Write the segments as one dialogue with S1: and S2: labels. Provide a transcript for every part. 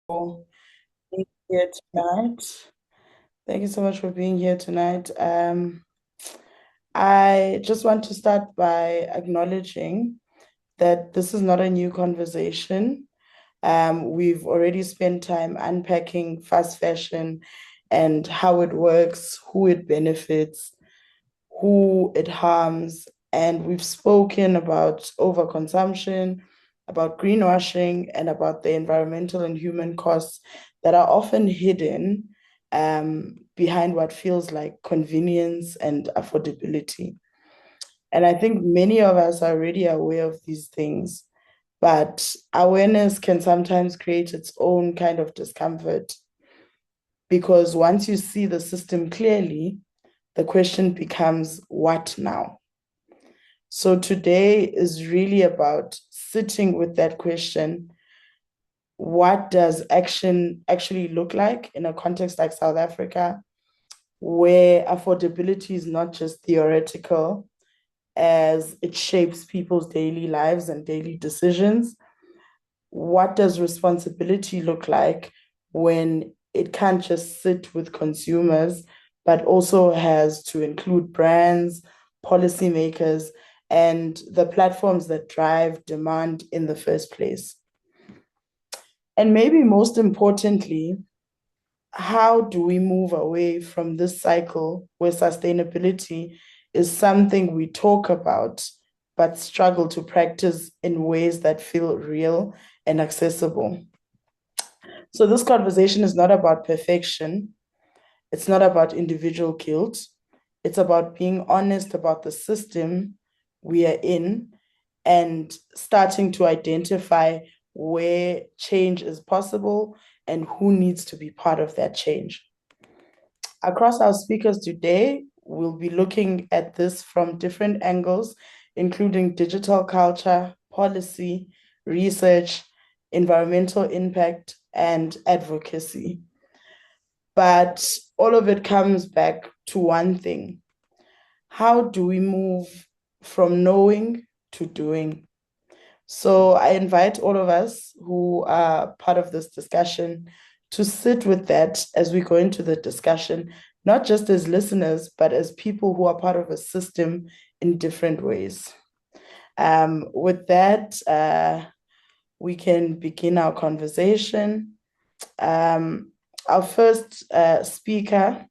S1: for being here tonight. Thank you so much for being here tonight. I just want to start by acknowledging that this is not a new conversation. We've already spent time unpacking fast fashion and how it works, who it benefits, who it harms, and we've spoken about overconsumption, about greenwashing, and about the environmental and human costs that are often hidden behind what feels like convenience and affordability. And I think many of us are already aware of these things, but awareness can sometimes create its own kind of discomfort because once you see the system clearly, the question becomes, what now? So today is really about sitting with that question. What does action actually look like in a context like South Africa, where affordability is not just theoretical as it shapes people's daily lives and daily decisions? What does responsibility look like when it can't just sit with consumers, but also has to include brands, policymakers, and the platforms that drive demand in the first place? And maybe most importantly, how do we move away from this cycle where sustainability is something we talk about, but struggle to practice in ways that feel real and accessible? So, this conversation is not about perfection, it's not about individual guilt, it's about being honest about the system we are in and starting to identify where change is possible and who needs to be part of that change. Across our speakers today, we'll be looking at this from different angles, including digital culture, policy, research, environmental impact, and advocacy. But all of it comes back to one thing. How do we move from knowing to doing? So I invite all of us who are part of this discussion to sit with that as we go into the discussion, not just as listeners, but as people who are part of a system in different ways. With that, we can begin our conversation. Our first speaker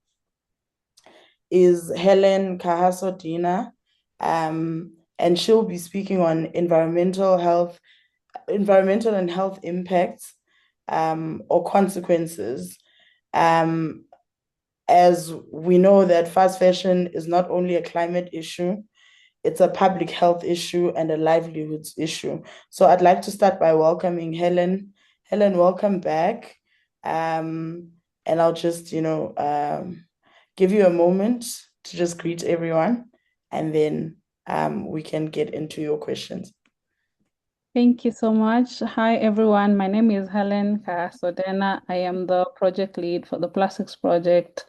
S1: is Helen Kahasodina, and she'll be speaking on environmental and health impacts or consequences. As we know that fast fashion is not only a climate issue, it's a public health issue and a livelihoods issue. So I'd like to start by welcoming Helen. Helen, welcome back. And I'll just, give you a moment to just greet everyone, and then we can get into your questions.
S2: Thank you so much. Hi, everyone. My name is Helen Kasodena. I am the project lead for the Plastics Project,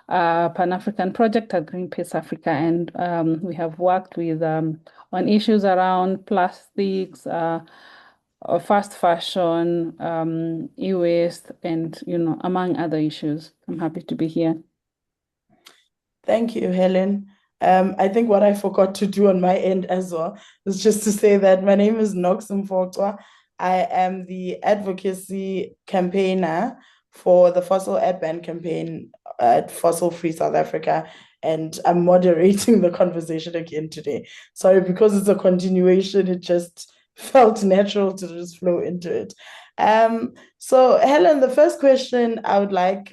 S2: Pan-African project at Greenpeace Africa. And we have worked with on issues around plastics, fast fashion, e-waste, and, among other issues. I'm happy to be here.
S1: Thank you, Helen. I think what I forgot to do on my end as well is just to say that my name is Nox Mfotwa. I am the advocacy campaigner for the Fossil Ad Ban campaign at Fossil Free South Africa, and I'm moderating the conversation again today. Sorry, because it's a continuation, it just felt natural to just flow into it. So Helen, the first question I would like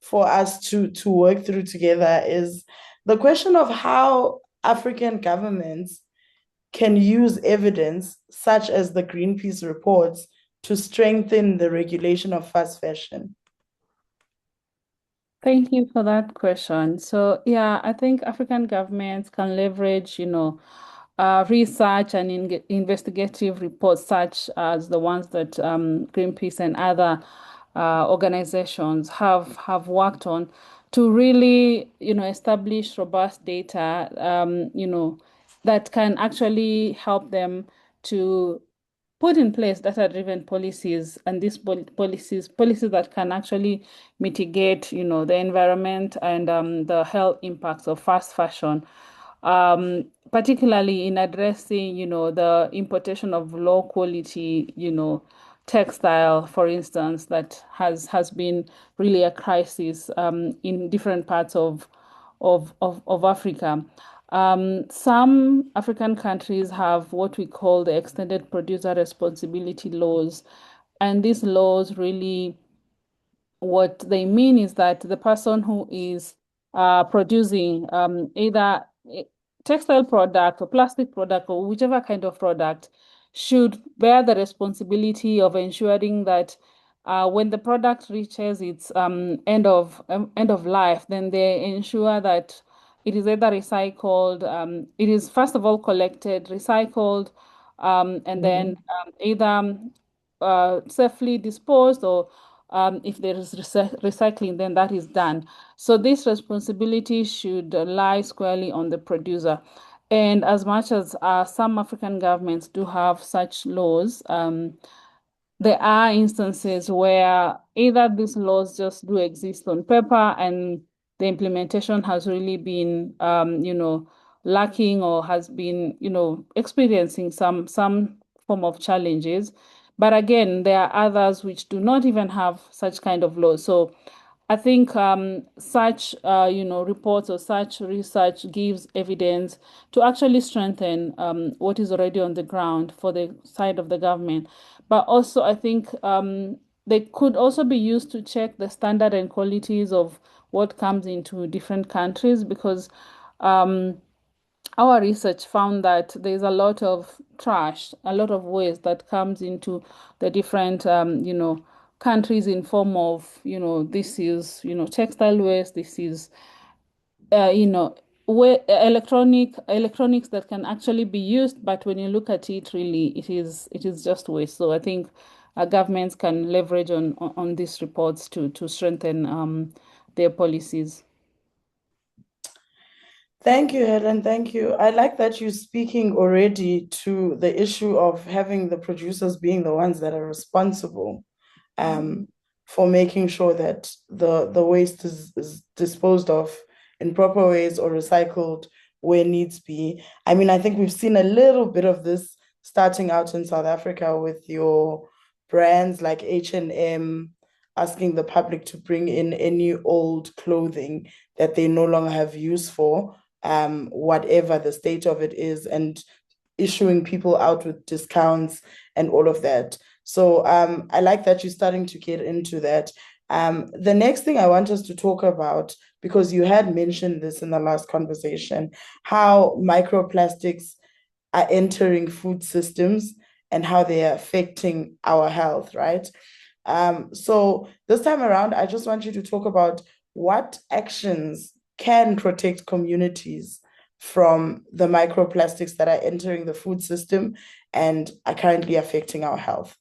S1: for us to work through together is the question of how African governments can use evidence such as the Greenpeace reports to strengthen the regulation of fast fashion.
S2: Thank you for that question. So, yeah, I think African governments can leverage, research and investigative reports such as the ones that Greenpeace and other organizations have worked on to really, establish robust data, that can actually help them to put in place data-driven policies, and these policies that can actually mitigate, the environment and the health impacts of fast fashion, particularly in addressing, the importation of low quality, textile, for instance, that has been really a crisis in different parts of Africa. Some African countries have what we call the extended producer responsibility laws, and these laws really what they mean is that the person who is producing either a textile product or plastic product or whichever kind of product should bear the responsibility of ensuring that when the product reaches its end of life, then they ensure that it is either recycled, it is first of all collected, recycled, and then
S1: Mhm.
S2: either safely disposed or if there is recycling, then that is done. So this responsibility should lie squarely on the producer. And as much as some African governments do have such laws, there are instances where either these laws just do exist on paper and the implementation has really been, lacking or has been, experiencing some form of challenges. But again, there are others which do not even have such kind of laws. So I think such reports or such research gives evidence to actually strengthen what is already on the ground for the side of the government. But also, I think they could also be used to check the standard and qualities of what comes into different countries because um, our research found that there's a lot of trash, a lot of waste that comes into the different, countries in form of, this is, textile waste, this is, uh, you know, electronics that can actually be used, but when you look at it, really, it is just waste. So I think governments can leverage on these reports to strengthen their policies.
S1: Thank you, Helen. Thank you. I like that you're speaking already to the issue of having the producers being the ones that are responsible um, for making sure that the waste is disposed of in proper ways or recycled where needs be. I mean, I think we've seen a little bit of this starting out in South Africa with your brands like H&M asking the public to bring in any old clothing that they no longer have use for, whatever the state of it is, and issuing people out with discounts and all of that. So I like that you're starting to get into that. The next thing I want us to talk about, because you had mentioned this in the last conversation, how microplastics are entering food systems and how they are affecting our health, right? So this time around, I just want you to talk about what actions can protect communities from the microplastics that are entering the food system and are currently affecting our health.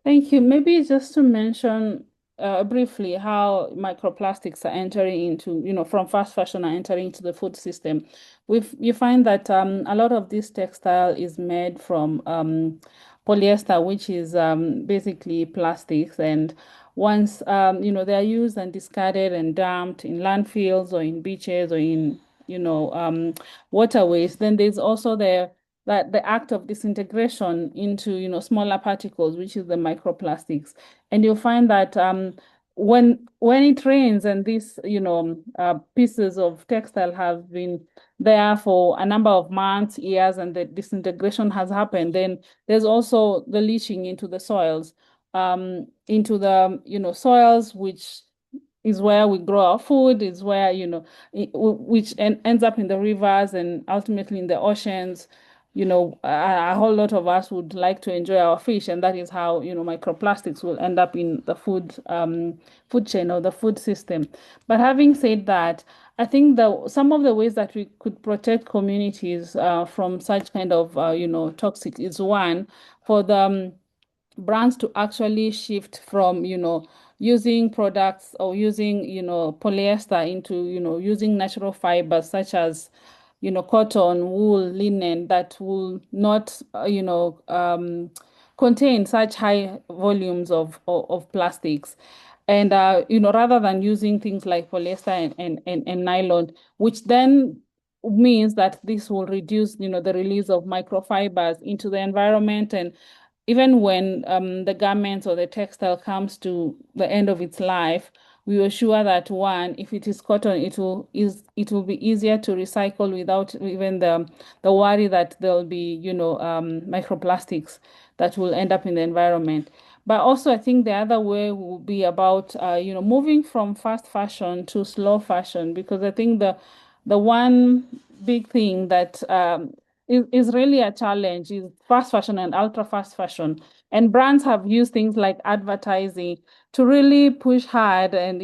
S2: Thank you. Maybe just to mention briefly how microplastics are entering into, from fast fashion are entering into the food system. You find that a lot of this textile is made from polyester, which is basically plastics. And once, they are used and discarded and dumped in landfills or in beaches or in, waterways, then there's also the act of disintegration into smaller particles, which is the microplastics, and you'll find that when it rains and these pieces of textile have been there for a number of months, years, and the disintegration has happened, then there's also the leaching into the soils, into the soils which is where we grow our food, is where, which ends up in the rivers and ultimately in the oceans. A whole lot of us would like to enjoy our fish, and that is how, microplastics will end up in the food chain or the food system. But having said that, I think some of the ways that we could protect communities from such kind of, toxic is one, for the brands to actually shift from, using products or using, polyester into, using natural fibers such as, cotton, wool, linen that will not, contain such high volumes of plastics. And, rather than using things like polyester and nylon, which then means that this will reduce, the release of microfibers into the environment. And even when the garment or the textile comes to the end of its life, we are sure that one, if it is cotton, it will be easier to recycle without even the worry that there'll be, microplastics that will end up in the environment. But also, I think the other way will be about, moving from fast fashion to slow fashion, because I think the one big thing that is really a challenge is fast fashion and ultra fast fashion. And brands have used things like advertising to really push hard and,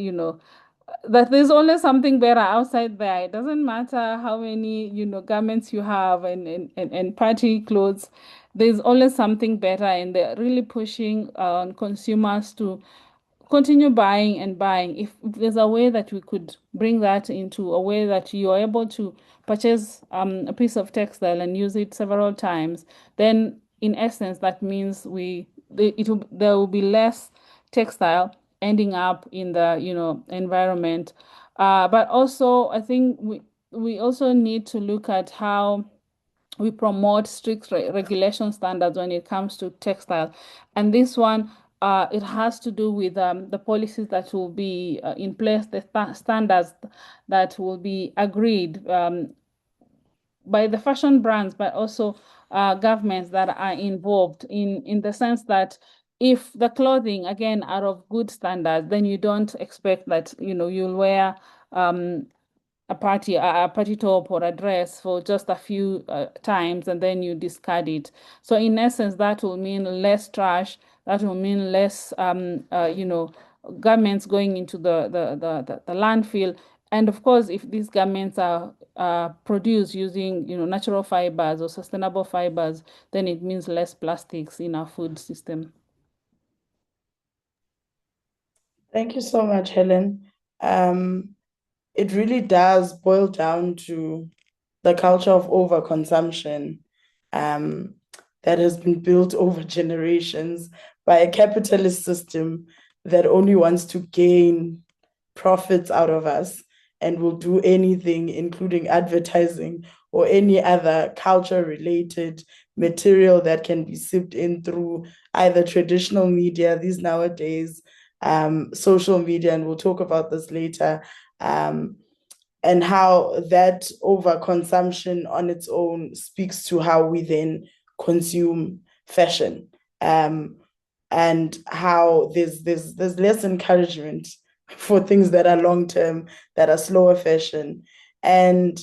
S2: that there's always something better outside there. It doesn't matter how many, garments you have and party clothes. There's always something better, and they're really pushing on consumers to continue buying and buying. If there's a way that we could bring that into a way that you are able to purchase a piece of textile and use it several times, then in essence that means there will be less textile ending up in the environment. But also I think we also need to look at how we promote strict regulation standards when it comes to textile. And this one, it has to do with the policies that will be in place, the standards that will be agreed by the fashion brands, but also governments that are involved in the sense that if the clothing, again, are of good standards, then you don't expect that, you'll wear um, a party top or a dress for just a few times and then you discard it. So in essence, that will mean less trash. That will mean less, garments going into the landfill. And of course, if these garments are produced using, natural fibers or sustainable fibers, then it means less plastics in our food system.
S1: Thank you so much, Helen. Um, it really does boil down to the culture of overconsumption um, that has been built over generations by a capitalist system that only wants to gain profits out of us and will do anything, including advertising or any other culture related material that can be sipped in through either traditional media, these nowadays, social media, and we'll talk about this later. And how that overconsumption on its own speaks to how we then consume fashion, and how there's less encouragement for things that are long term, that are slower fashion. And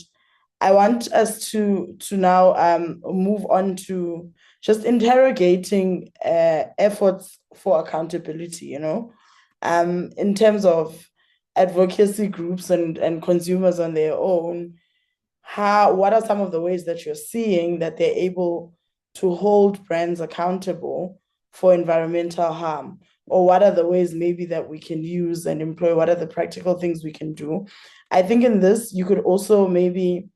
S1: I want us to now move on to just interrogating efforts for accountability, in terms of advocacy groups and consumers on their own. What are some of the ways that you're seeing that they're able to hold brands accountable for environmental harm? Or what are the ways maybe that we can use and employ? What are the practical things we can do? I think in this, you could also maybe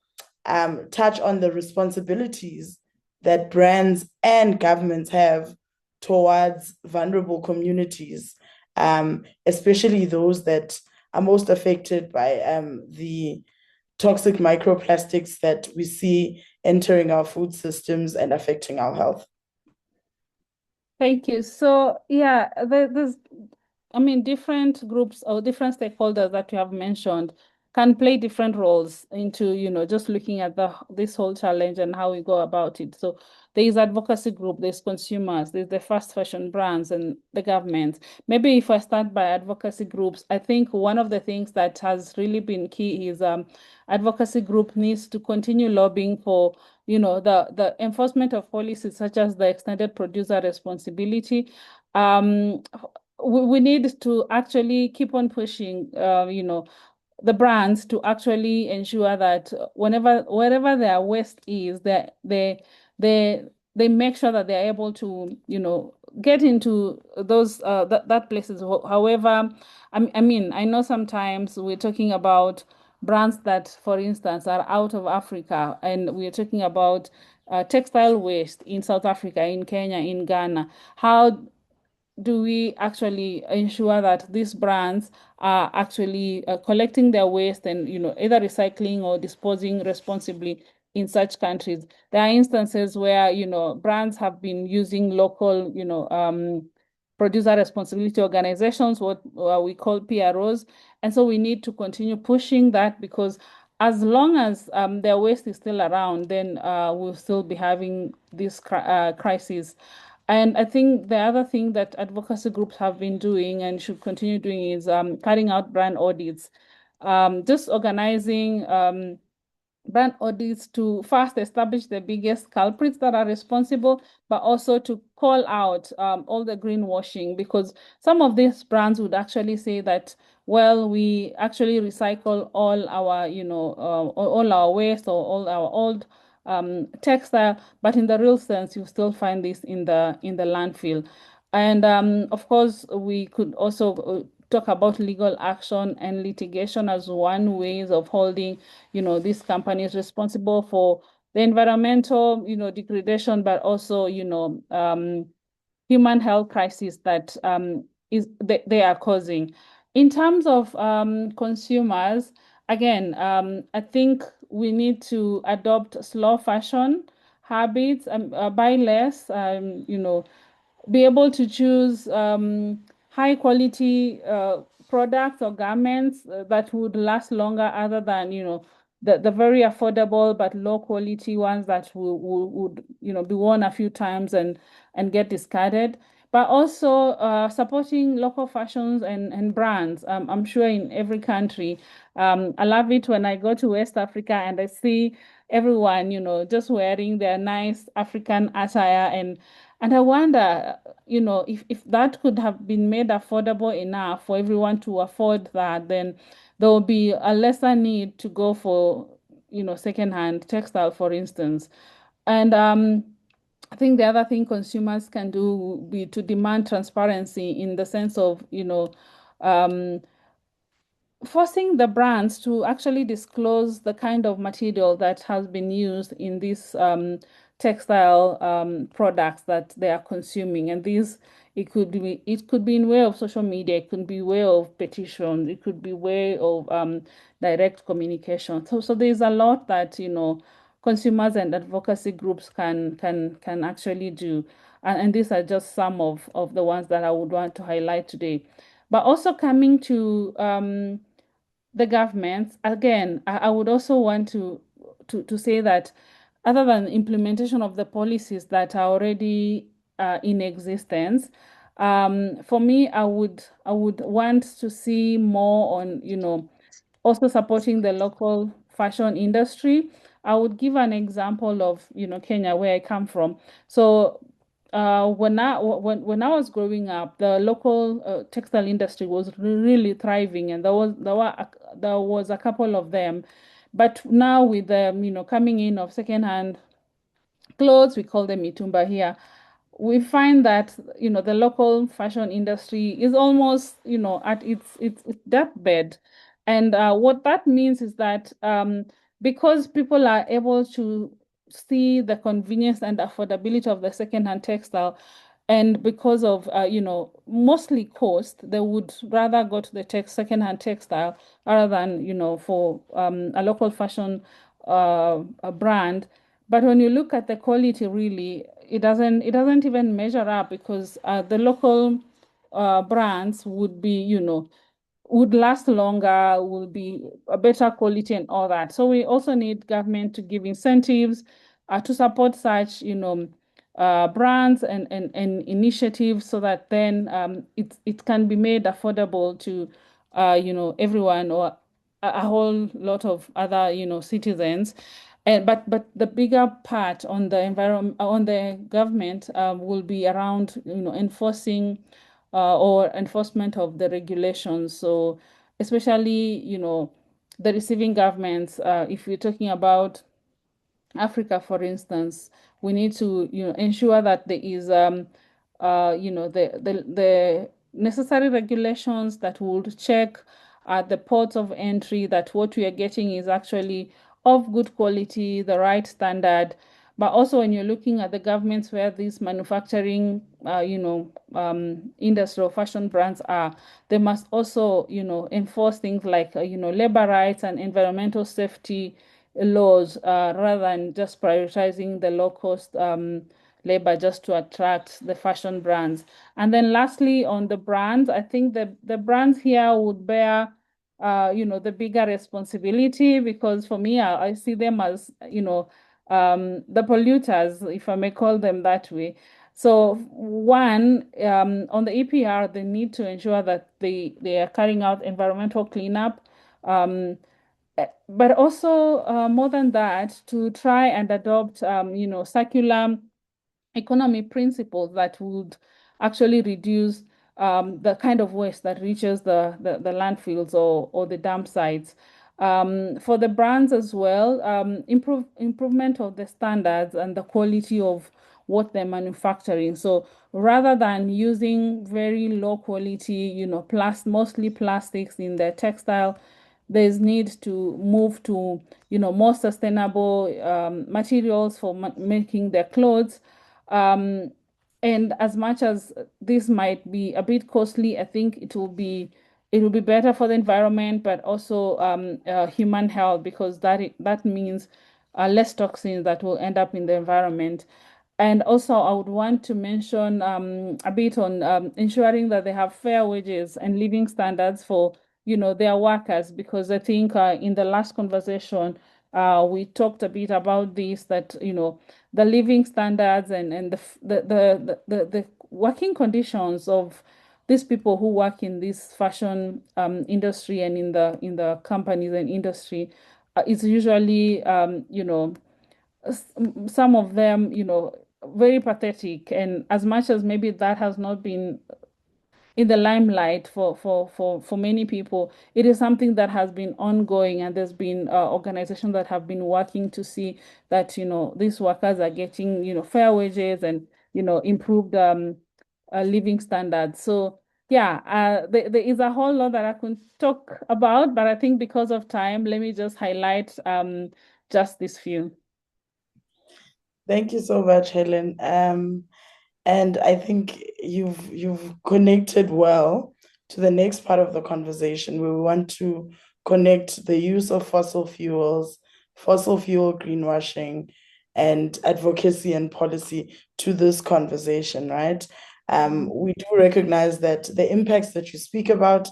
S1: touch on the responsibilities that brands and governments have towards vulnerable communities, especially those that are most affected by the toxic microplastics that we see entering our food systems and affecting our health.
S2: Thank you. So, yeah, there's, I mean, different groups or different stakeholders that you have mentioned can play different roles into, just looking at this whole challenge and how we go about it. So there is advocacy group, there's consumers, there's the fast fashion brands and the government. Maybe if I start by advocacy groups, I think one of the things that has really been key is advocacy group needs to continue lobbying for the enforcement of policies such as the extended producer responsibility. Um, we need to actually keep on pushing, the brands to actually ensure that wherever their waste is, they they make sure that they're able to, get into those that places. However, I mean, I know sometimes we're talking about brands that, for instance, are out of Africa, and we're talking about textile waste in South Africa, in Kenya, in Ghana. How do we actually ensure that these brands are actually collecting their waste and either recycling or disposing responsibly in such countries? There are instances where brands have been using local producer responsibility organizations, what we call PROs, and so we need to continue pushing that, because as long as their waste is still around, then we'll still be having this crisis. And I think the other thing that advocacy groups have been doing and should continue doing is carrying out brand audits, just organizing brand audits to first establish the biggest culprits that are responsible, but also to call out all the greenwashing, because some of these brands would actually say that, well, we actually recycle all our, all our waste or all our old textile, but in the real sense, you still find this in the landfill. And of course, we could also talk about legal action and litigation as one ways of holding, these companies responsible for the environmental, degradation, but also, human health crisis that they are causing. In terms of consumers, again, I think we need to adopt slow fashion habits, buy less, be able to choose high quality products or garments that would last longer, other than the very affordable but low quality ones that would be worn a few times and get discarded. But also supporting local fashions and brands. I'm sure in every country, I love it when I go to West Africa and I see everyone, just wearing their nice African attire, and I wonder, if that could have been made affordable enough for everyone to afford that, then there will be a lesser need to go for, secondhand textile, for instance. And I think the other thing consumers can do would be to demand transparency, in the sense of, um, forcing the brands to actually disclose the kind of material that has been used in these textile products that they are consuming. And these, it could be in way of social media, it could be way of petitions, it could be way of direct communication. So there's a lot that consumers and advocacy groups can actually do. And these are just some of the ones that I would want to highlight today. But also coming to the governments, again, I would also want to say that, other than implementation of the policies that are already in existence, for me, I would want to see more on, also supporting the local fashion industry. I would give an example of, Kenya, where I come from. So when I was growing up, the local textile industry was really thriving, and there was a couple of them. But now with the coming in of secondhand clothes, we call them mitumba here, we find that the local fashion industry is almost at its deathbed. And what that means is that because people are able to see the convenience and affordability of the secondhand textile, and because of mostly cost, they would rather go to the secondhand textile rather than for a local fashion a brand. But when you look at the quality, really, it doesn't even measure up, because the local brands would last longer, will be a better quality and all that. So we also need government to give incentives to support such, brands and initiatives, so that then it can be made affordable to, everyone, or a whole lot of other, citizens. And but the bigger part on the environment, on the government, will be around, enforcing or enforcement of the regulations. So especially, the receiving governments, if we're talking about Africa, for instance, we need to, ensure that there is, the necessary regulations that would check at the ports of entry, that what we are getting is actually of good quality, the right standard. But also when you're looking at the governments where these manufacturing, industrial fashion brands are, they must also, enforce things like, labor rights and environmental safety laws, rather than just prioritizing the low cost labor just to attract the fashion brands. And then lastly, on the brands, I think the brands here would bear the bigger responsibility, because for me, I see them as, the polluters, if I may call them that way. So one, on the EPR, they need to ensure that they are carrying out environmental cleanup. Um, but also, more than that, to try and adopt, circular economy principles that would actually reduce the kind of waste that reaches the landfills or the dump sites. For the brands as well, improvement of the standards and the quality of what they're manufacturing. So rather than using very low quality, mostly plastics in their textile, there's need to move to, more sustainable materials for making their clothes. um, and as much as this might be a bit costly, I think it will be better for the environment, but also human health, because that means less toxins that will end up in the environment. And also, I would want to mention a bit on ensuring that they have fair wages and living standards for, their workers, because I think in the last conversation we talked a bit about this, that, the living standards and the working conditions of these people who work in this fashion industry and in the companies and industry is usually, some of them, very pathetic. And as much as maybe that has not been in the limelight for many people, it is something that has been ongoing, and there's been organizations that have been working to see that, these workers are getting, fair wages and, improved living standards. So yeah, there is a whole lot that I could talk about, but I think because of time, let me just highlight just this few.
S1: Thank you so much, Helen. And I think you've connected well to the next part of the conversation, where we want to connect the use of fossil fuels, fossil fuel greenwashing, and advocacy and policy to this conversation, right? We do recognize that the impacts that you speak about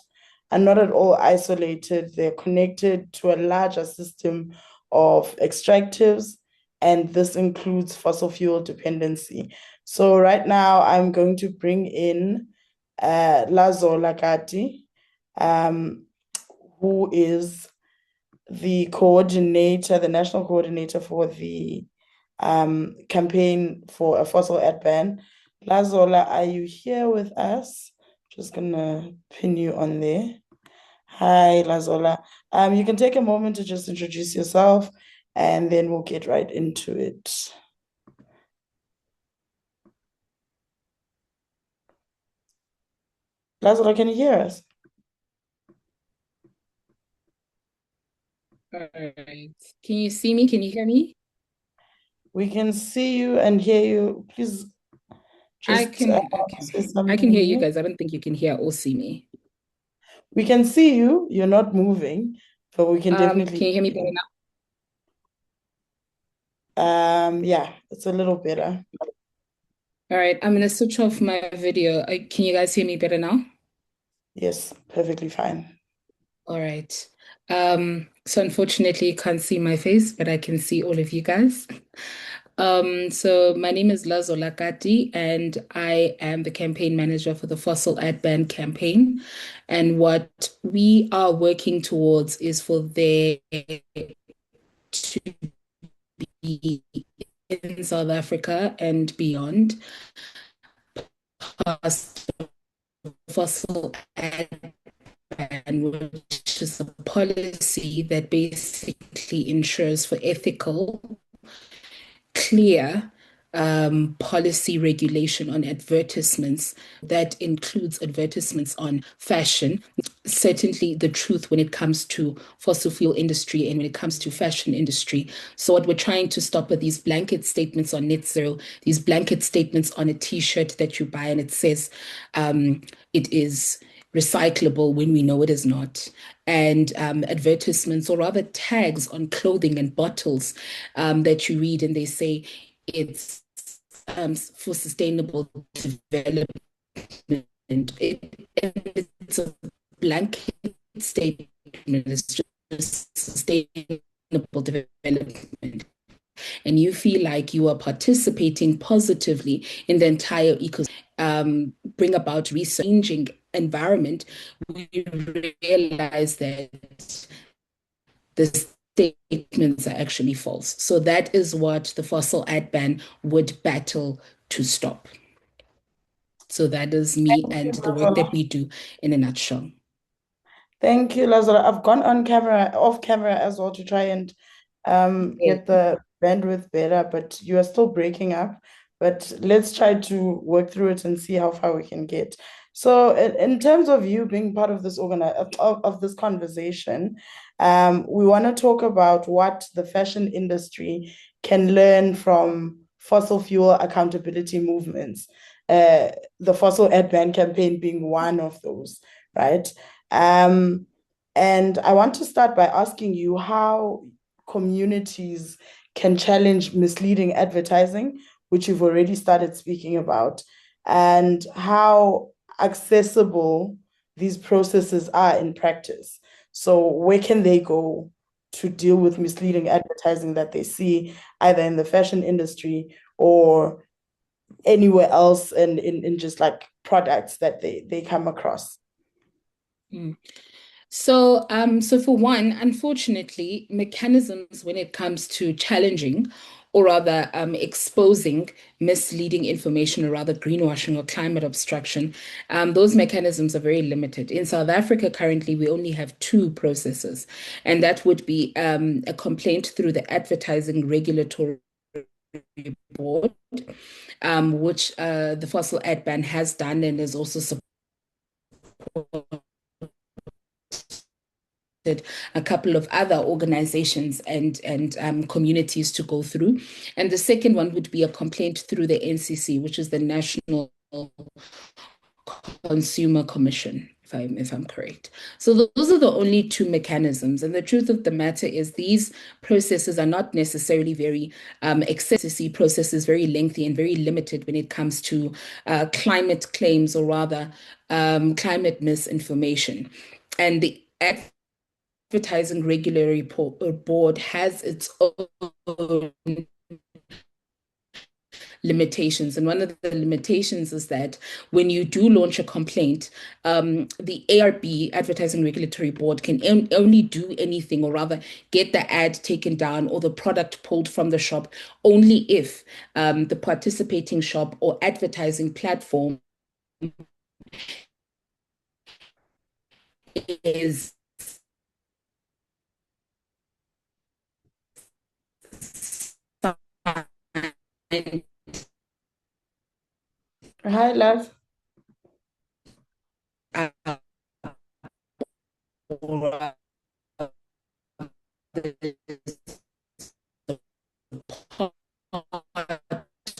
S1: are not at all isolated. They're connected to a larger system of extractives, and this includes fossil fuel dependency. So right now, I'm going to bring in Lazo Lakati, um, who is the coordinator, the national coordinator for the campaign for a fossil ad ban. Lazola, are you here with us? Just gonna pin you on there. Hi, Lazola. You can take a moment to just introduce yourself, and then we'll get right into it. Lazola, can you hear us?
S3: All right. Can you see me? Can you hear me?
S1: We can see you and hear you. Please
S3: I
S1: just
S3: can okay.
S1: say
S3: I can hear you
S1: something.
S3: guys. I don't think you can hear or see me.
S1: We can see you. You're not moving, but we can definitely
S3: Can you hear me
S1: hear
S3: better
S1: you.
S3: now?
S1: Yeah, it's a little better.
S3: All right, I'm gonna switch off my video. Can you guys hear me better now?
S1: Yes, perfectly fine.
S3: All right. So unfortunately, you can't see my face, but I can see all of you guys. So my name is Lazo Lakati, and I am the campaign manager for the Fossil Ad Ban campaign. And what we are working towards is for there to be in South Africa and beyond, past fossil ad ban, which is a policy that basically ensures for ethical, clear, policy regulation on advertisements that includes advertisements on fashion. Certainly the truth when it comes to fossil fuel industry and when it comes to fashion industry. So what we're trying to stop are these blanket statements on net zero, these blanket statements on a t-shirt that you buy and it says it is recyclable when we know it is not, and advertisements or rather tags on clothing and bottles that you read and they say it's for sustainable development. It's a blanket statement. It's just sustainable development. And you feel like you are participating positively in the entire ecosystem, bring about changing environment, we realize that the statements are actually false. So that is what the fossil ad ban would battle to stop. So that is me and the work that we do in a nutshell.
S1: Thank you, Lazola. I've gone on camera, off camera as well to try and get the bandwidth better, but you are still breaking up. But let's try to work through it and see how far we can get. So, in terms of you being part of this of this conversation, we want to talk about what the fashion industry can learn from fossil fuel accountability movements. The fossil ad ban campaign being one of those, right? And I want to start by asking you how communities can challenge misleading advertising, which you've already started speaking about, and how accessible these processes are in practice. So, where can they go to deal with misleading advertising that they see either in the fashion industry or anywhere else in just like products that they come across?
S3: So, so for one, unfortunately, mechanisms when it comes to challenging or rather exposing misleading information or rather greenwashing or climate obstruction, those mechanisms are very limited. In South Africa, currently, we only have two processes, and that would be a complaint through the Advertising Regulatory Board, which the fossil ad ban has done and is also supported a couple of other organizations and communities to go through. And the second one would be a complaint through the NCC, which is the National Consumer Commission, if I'm correct. So those are the only two mechanisms. And the truth of the matter is these processes are not necessarily very excessive. Process is very lengthy and very limited when it comes to climate claims or rather climate misinformation. And the Advertising Regulatory Board has its own limitations. And one of the limitations is that when you do launch a complaint, the ARB, Advertising Regulatory Board, can only do anything or rather get the ad taken down or the product pulled from the shop only if the participating shop or advertising platform is
S1: Hi, love.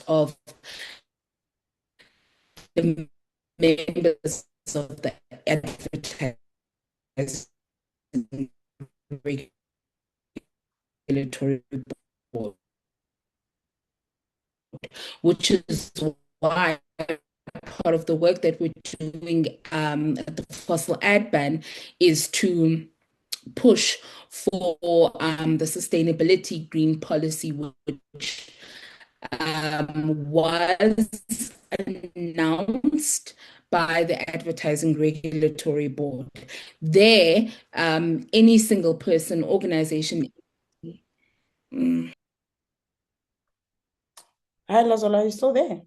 S3: of the members of the Advertising Regulatory Board, which is why part of the work that we're doing at the fossil ad ban is to push for the sustainability green policy, which was announced by the Advertising Regulatory Board. There, any single person, organization.
S1: Hi, Lazola, are you still there?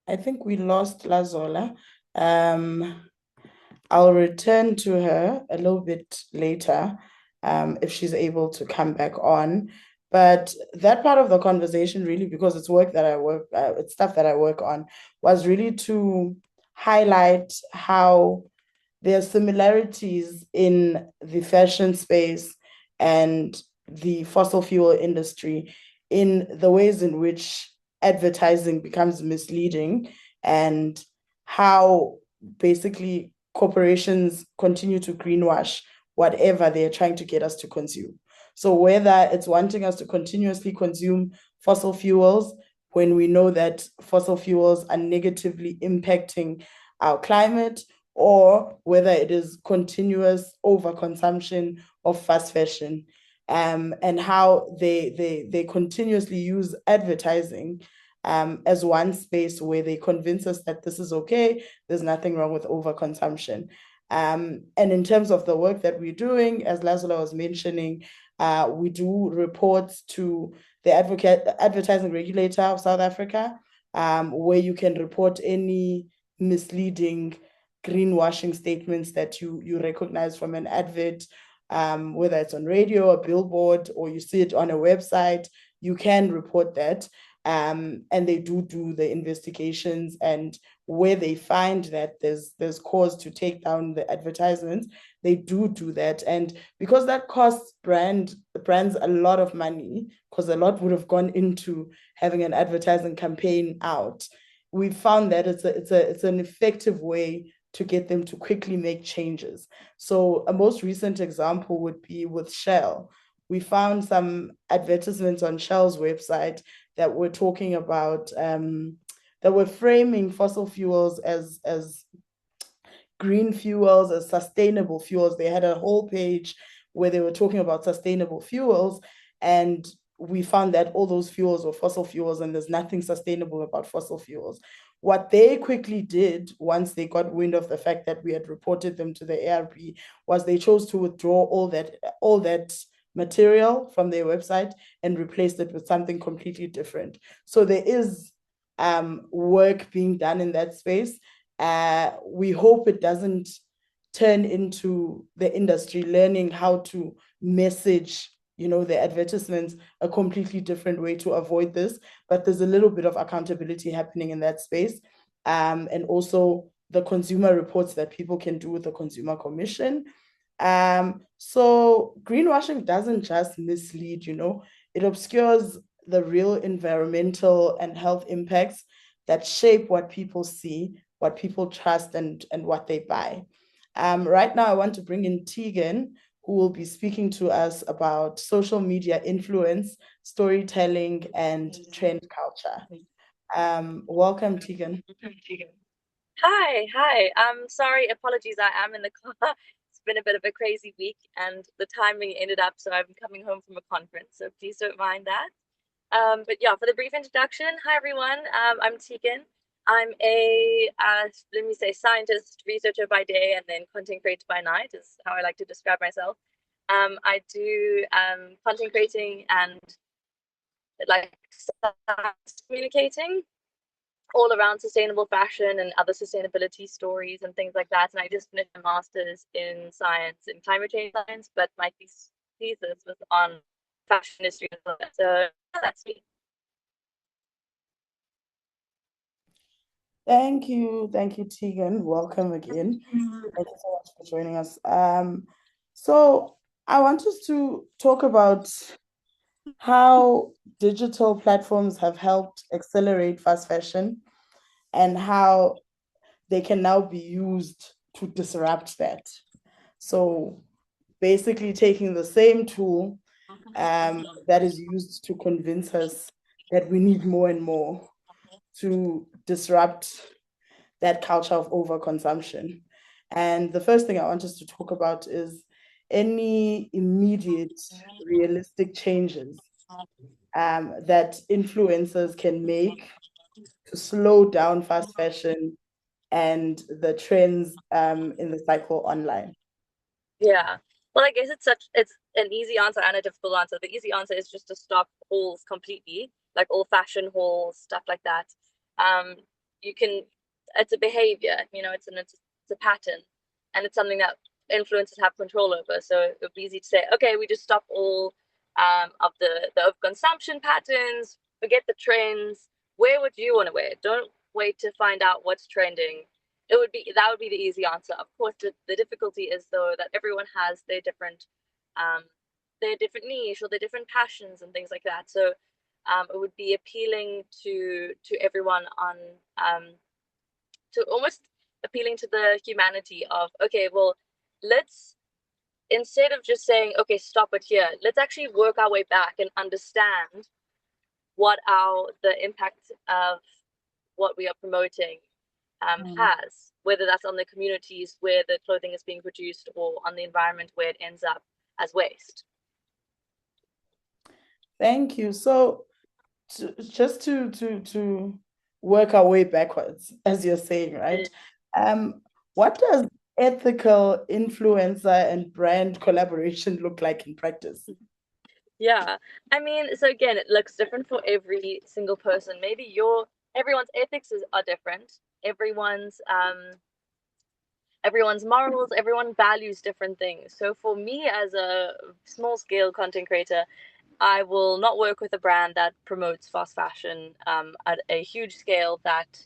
S1: I think we lost Lazola. I'll return to her a little bit later if she's able to come back on. But that part of the conversation really, because it's work that it's stuff that I work on, was really to highlight how there are similarities in the fashion space and the fossil fuel industry in the ways in which advertising becomes misleading and how basically corporations continue to greenwash whatever they're trying to get us to consume. So whether it's wanting us to continuously consume fossil fuels when we know that fossil fuels are negatively impacting our climate, or whether it is continuous overconsumption of fast fashion, and how they continuously use advertising as one space where they convince us that this is okay, there's nothing wrong with overconsumption. And in terms of the work that we're doing, as Lazola was mentioning, we do reports to the advertising regulator of South Africa, where you can report any misleading greenwashing statements that you recognize from an advert, whether it's on radio, a billboard, or you see it on a website, you can report that. And they do the investigations, and where they find that there's cause to take down the advertisements, they do that. And because that costs brands a lot of money, because a lot would have gone into having an advertising campaign out, we found that it's an effective way to get them to quickly make changes. So a most recent example would be with Shell. We found some advertisements on Shell's website that were talking about that were framing fossil fuels as green fuels, as sustainable fuels. They had a whole page where they were talking about sustainable fuels, and we found that all those fuels were fossil fuels, and there's nothing sustainable about fossil fuels. What they quickly did once they got wind of the fact that we had reported them to the ARP was they chose to withdraw all that material from their website and replaced it with something completely different. So there is work being done in that space. We hope it doesn't turn into the industry learning how to message, the advertisements a completely different way to avoid this. But there's a little bit of accountability happening in that space. And also the consumer reports that people can do with the Consumer Commission. So greenwashing doesn't just mislead, it obscures the real environmental and health impacts that shape what people see, what people trust, and what they buy. Right now, I want to bring in Tegan, who will be speaking to us about social media influence, storytelling, and trend culture. Welcome, Tegan.
S4: Hi. Sorry, apologies. I am in the car. It's been a bit of a crazy week, and the timing ended up so I'm coming home from a conference. So please don't mind that. But yeah, for the brief introduction, hi everyone. I'm Tegan. I'm a scientist, researcher by day, and then content creator by night is how I like to describe myself. I do content creating and like science communicating all around sustainable fashion and other sustainability stories and things like that. And I just finished a master's in science and climate change science, but my thesis was on fashion industry. So that's me.
S1: Thank you, Tegan. Welcome again. Thank you so much for joining us. So I want us to talk about how digital platforms have helped accelerate fast fashion and how they can now be used to disrupt that. So basically taking the same tool that is used to convince us that we need more and more to disrupt that culture of overconsumption. And the first thing I want us to talk about is any immediate realistic changes that influencers can make to slow down fast fashion and the trends in the cycle online.
S4: Yeah. Well, I guess it's an easy answer and a difficult answer. The easy answer is just to stop hauls completely, like all fashion hauls, stuff like that. It's a behavior, it's a pattern, and it's something that influencers have control over. So it would be easy to say, okay, we just stop all of the overconsumption patterns. Forget the trends. Wear what you want to wear. Don't wait to find out what's trending. That would be the easy answer. Of course, the difficulty is though that everyone has their different niche or their different passions and things like that. So it would be appealing to everyone on to almost appealing to the humanity of, okay, well, let's, instead of just saying, okay, stop it here, let's actually work our way back and understand what the impact of what we are promoting has, whether that's on the communities where the clothing is being produced or on the environment where it ends up as waste.
S1: Thank you. So just to work our way backwards, as you're saying, right? What does ethical influencer and brand collaboration look like in practice?
S4: Yeah, I mean, so again, it looks different for every single person. Maybe everyone's ethics are different. Everyone's morals, everyone values different things. So for me as a small scale content creator, I will not work with a brand that promotes fast fashion at a huge scale that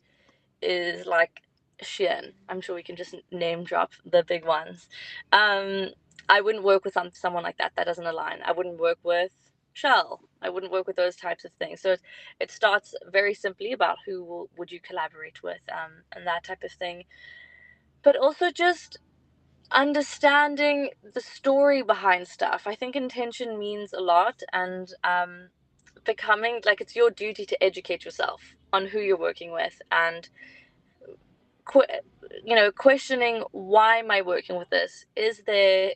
S4: is like Shein. I'm sure we can just name drop the big ones. I wouldn't work with someone like that. That doesn't align. I wouldn't work with Shell. I wouldn't work with those types of things. So it starts very simply about who would you collaborate with, and that type of thing. But also just understanding the story behind stuff. I think intention means a lot, and becoming like, it's your duty to educate yourself on who you're working with, and questioning, why am I working with this? Is there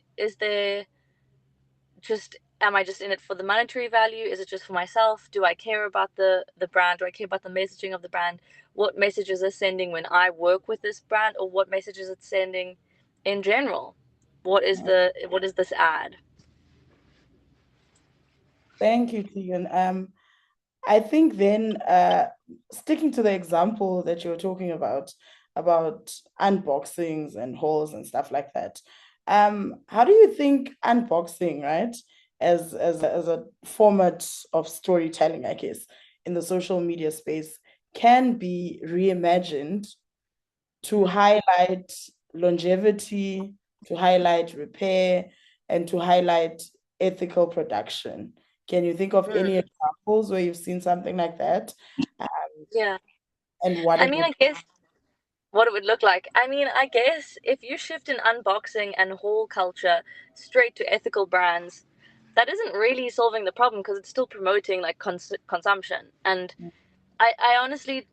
S4: just, am I just in it for the monetary value? Is it just for myself? Do I care about the brand? Do I care about the messaging of the brand? What messages are sending when I work with this brand, or what messages it's sending in general? What is this ad?
S1: Thank you, Tegan. I think then, sticking to the example that you were talking about unboxings and hauls and stuff like that, how do you think unboxing, right, as a format of storytelling, I guess, in the social media space, can be reimagined to highlight longevity, to highlight repair, and to highlight ethical production? Can you think of any examples where you've seen something like that?
S4: Yeah.
S1: And what
S4: I mean, I guess what it would look like. I mean, I guess if you shift an unboxing and haul culture straight to ethical brands, that isn't really solving the problem, because it's still promoting like consumption. And I honestly,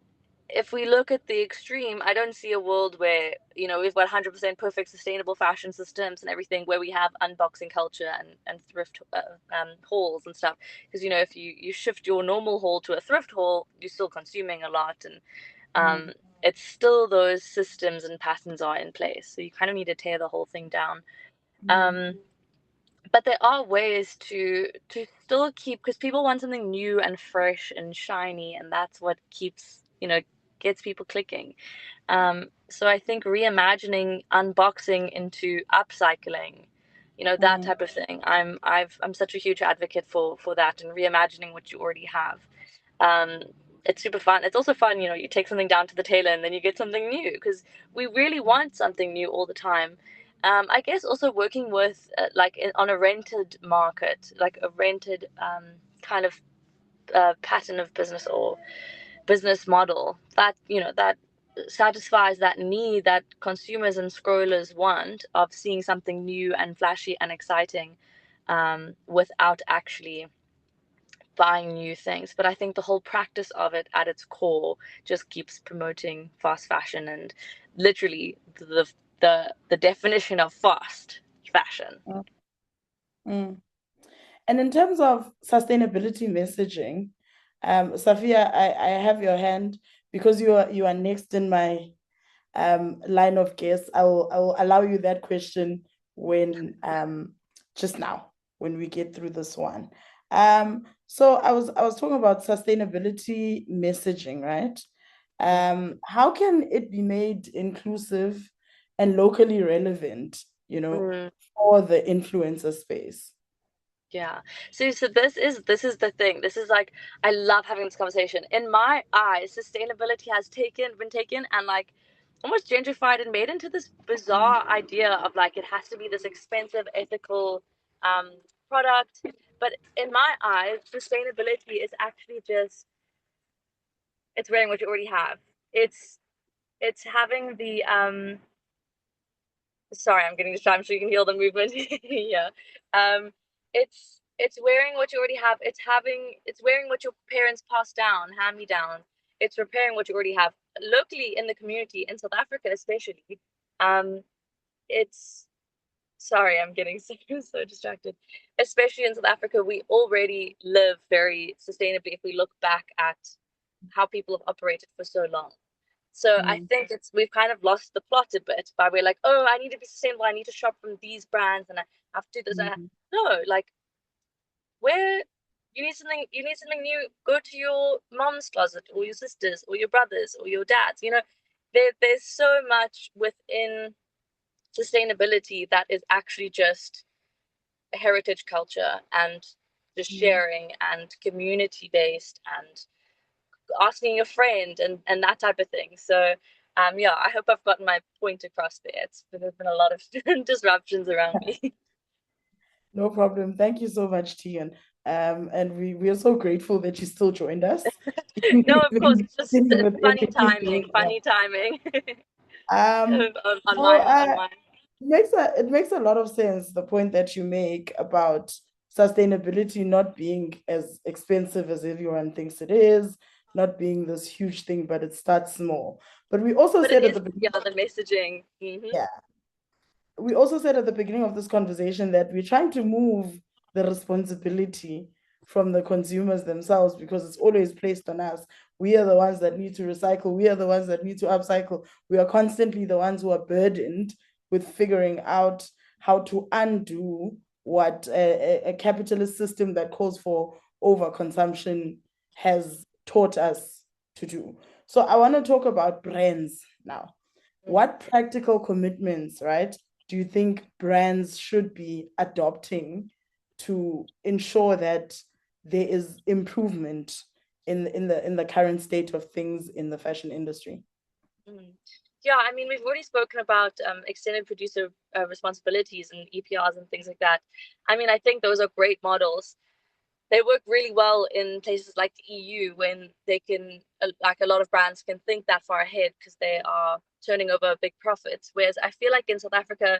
S4: if we look at the extreme, I don't see a world where, we've got 100% perfect sustainable fashion systems and everything, where we have unboxing culture and thrift hauls and stuff. Because, if you shift your normal haul to a thrift haul, you're still consuming a lot, and it's still those systems and patterns are in place. So you kind of need to tear the whole thing down. But there are ways to still keep, because people want something new and fresh and shiny, and that's what keeps, gets people clicking. So I think reimagining unboxing into upcycling, that type of thing. I'm such a huge advocate for that, and reimagining what you already have. It's super fun. It's also fun, you take something down to the tailor and then you get something new, because we really want something new all the time. I guess also working with on a rented market, like a rented kind of pattern of business or business model that that satisfies that need that consumers and scrollers want of seeing something new and flashy and exciting, without actually buying new things. But I think the whole practice of it at its core just keeps promoting fast fashion, and literally the definition of fast fashion.
S1: And in terms of sustainability messaging, Safia, I have your hand, because you are next in my line of guests. I will allow you that question when just now, when we get through this one. So I was talking about sustainability messaging, right? How can it be made inclusive and locally relevant, for the influencer space?
S4: Yeah. So this is the thing. This is like, I love having this conversation. In my eyes, sustainability has been taken and like almost gentrified and made into this bizarre idea of like it has to be this expensive, ethical um product. But in my eyes, sustainability is actually just, it's wearing what you already have. It's having the sorry, I'm getting distracted. I'm sure you can hear the movement. Yeah. It's wearing what you already have. It's wearing what your parents passed down, hand me down. It's repairing what you already have. Locally in the community, in South Africa especially, um, it's sorry, I'm getting so distracted. Especially in South Africa, we already live very sustainably if we look back at how people have operated for so long. So I think we've kind of lost the plot a bit by we're like, oh, I need to be sustainable. I need to shop from these brands, and I have to do this. No, like where you need something new. Go to your mom's closet, or your sister's, or your brother's, or your dad's. There's so much within sustainability that is actually just a heritage culture and just sharing and community based and asking a friend and that type of thing. So yeah, I hope I've gotten my point across there. There's been a lot of disruptions around me.
S1: No problem. Thank you so much, Tian. And we are so grateful that you still joined us.
S4: No, of course, it's just
S1: With
S4: funny
S1: everything
S4: timing.
S1: going
S4: Funny timing
S1: on.
S4: on
S1: Well,
S4: mine. On mine.
S1: it makes a lot of sense, the point that you make about sustainability not being as expensive as everyone thinks it is, not being this huge thing, but it starts small. But we also
S4: But it
S1: said at
S4: is,
S1: the beginning,
S4: yeah, the messaging.
S1: yeah, we also said at the beginning of this conversation that we're trying to move the responsibility from the consumers themselves because it's always placed on us. We are the ones that need to recycle. We are the ones that need to upcycle. We are constantly the ones who are burdened with figuring out how to undo what a capitalist system that calls for overconsumption has taught us to do. So I want to talk about brands now. What practical commitments, right, do you think brands should be adopting to ensure that there is improvement in the current state of things in the fashion industry?
S4: Yeah, I mean, we've already spoken about extended producer responsibilities and EPRs and things like that. I mean, I think those are great models. They work really well in places like the EU when they can, like a lot of brands can think that far ahead because they are turning over big profits. Whereas I feel like in South Africa,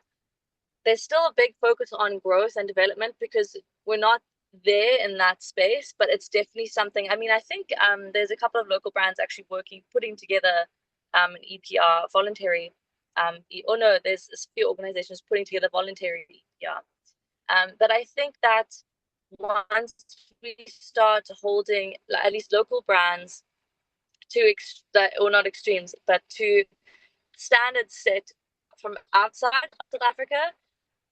S4: there's still a big focus on growth and development because we're not there in that space, but it's definitely something. I mean, I think there's a couple of local brands actually putting together an EPR voluntary. Oh no, there's a few organizations putting together voluntary EPR. But I think that once we start holding at least local brands to or not extremes, but to standards set from outside South Africa,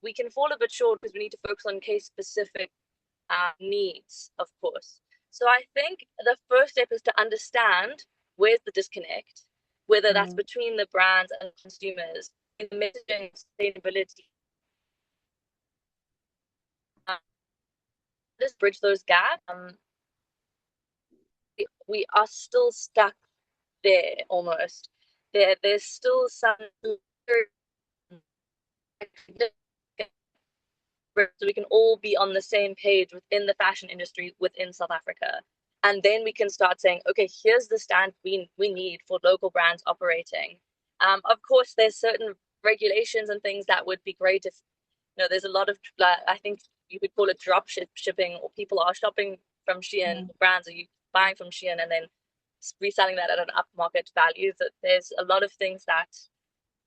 S4: we can fall a bit short because we need to focus on case specific needs, of course. So I think the first step is to understand where's the disconnect, whether that's between the brands and consumers, in the messaging, sustainability. Just bridge those gaps. We are still stuck there almost. There's still some so we can all be on the same page within the fashion industry within South Africa. And then we can start saying, okay, here's the stand we need for local brands operating. Of course, there's certain regulations and things that would be great if, there's a lot of, I think you could call it drop shipping, or people are shopping from Shein, brands are you buying from Shein and then reselling that at an upmarket value. That there's a lot of things that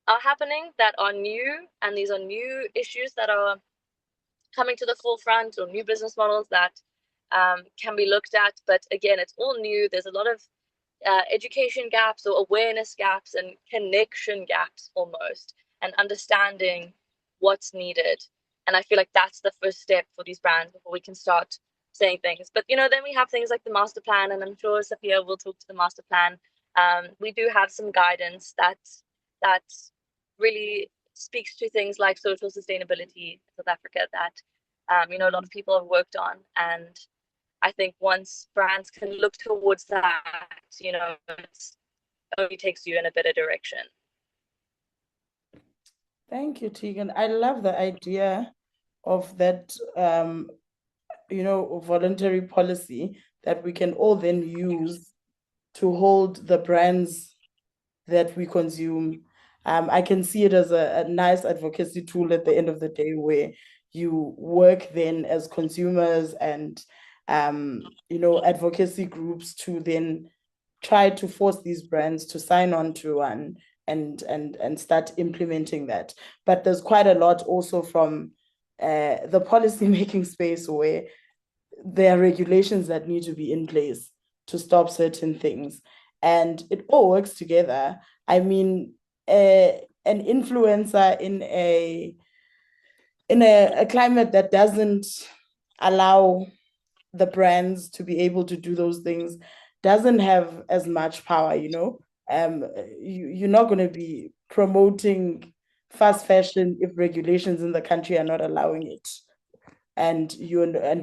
S4: are happening that are new, and these are new issues that are coming to the forefront, or new business models that can be looked at. But again, it's all new. There's a lot of education gaps or awareness gaps and connection gaps almost, and understanding what's needed. And I feel like that's the first step for these brands before we can start saying things. But then we have things like the master plan, and I'm sure Sophia will talk to the master plan. We do have some guidance that really speaks to things like social sustainability in South Africa that a lot of people have worked on. And I think once brands can look towards that, it only takes you in a better direction.
S1: Thank you, Tegan. I love the idea of that, voluntary policy that we can all then use to hold the brands that we consume. I can see it as a nice advocacy tool at the end of the day, where you work then as consumers and advocacy groups to then try to force these brands to sign on to one and start implementing that. But there's quite a lot also from the policy making space, where there are regulations that need to be in place to stop certain things. And it all works together. I mean, an influencer in a climate that doesn't allow the brands to be able to do those things doesn't have as much power, you're not going to be promoting fast fashion if regulations in the country are not allowing it, and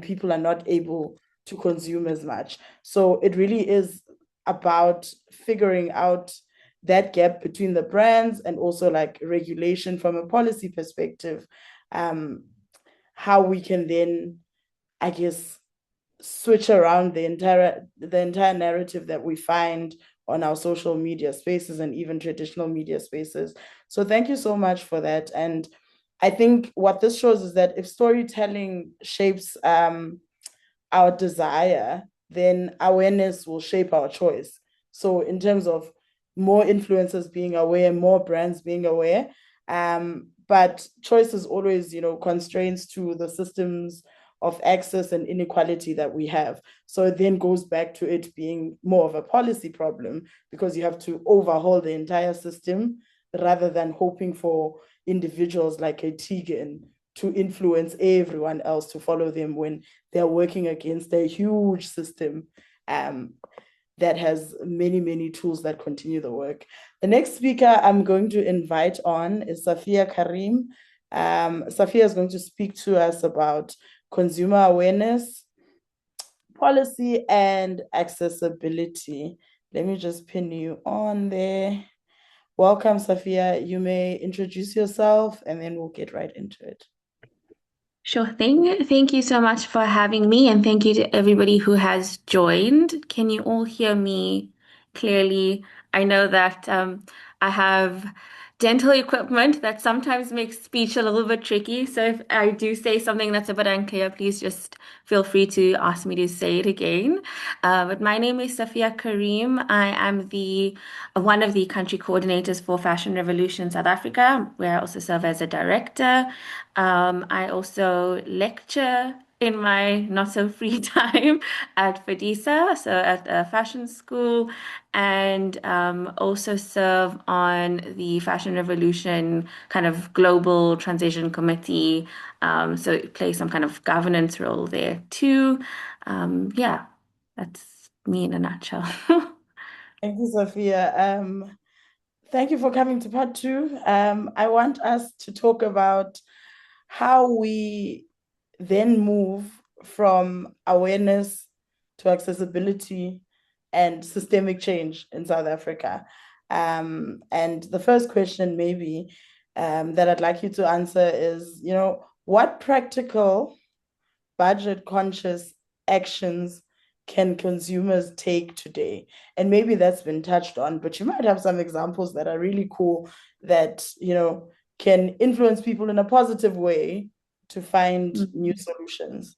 S1: people are not able to consume as much. So it really is about figuring out that gap between the brands and also like regulation from a policy perspective, how we can then, I guess, switch around the entire narrative that we find on our social media spaces and even traditional media spaces. So thank you so much for that. And I think what this shows is that if storytelling shapes our desire, then awareness will shape our choice. So in terms of more influencers being aware, more brands being aware, but choice is always, constraints to the systems of access and inequality that we have. So it then goes back to it being more of a policy problem, because you have to overhaul the entire system rather than hoping for individuals like a Tegan to influence everyone else to follow them when they're working against a huge system that has many, many tools that continue the work. The next speaker I'm going to invite on is Safia Karim. Safia is going to speak to us about consumer awareness, policy, and accessibility. Let me just pin you on there. Welcome, Safia. You may introduce yourself and then we'll get right into it.
S5: Sure thing. Thank you so much for having me, and thank you to everybody who has joined. Can you all hear me clearly? I know that I have dental equipment that sometimes makes speech a little bit tricky. So if I do say something that's a bit unclear, please just feel free to ask me to say it again. But my name is Safia Karim. I am one of the country coordinators for Fashion Revolution South Africa, where I also serve as a director. I also lecture in my not so free time at FEDISA, so at a fashion school, and also serve on the Fashion Revolution kind of global transition committee. So it plays some kind of governance role there too. Yeah, that's me in a nutshell.
S1: Thank you, Safia. Thank you for coming to part 2. I want us to talk about how we then move from awareness to accessibility and systemic change in South Africa. And the first question maybe that I'd like you to answer is, what practical budget-conscious actions can consumers take today? And maybe that's been touched on, but you might have some examples that are really cool that, can influence people in a positive way to find new solutions.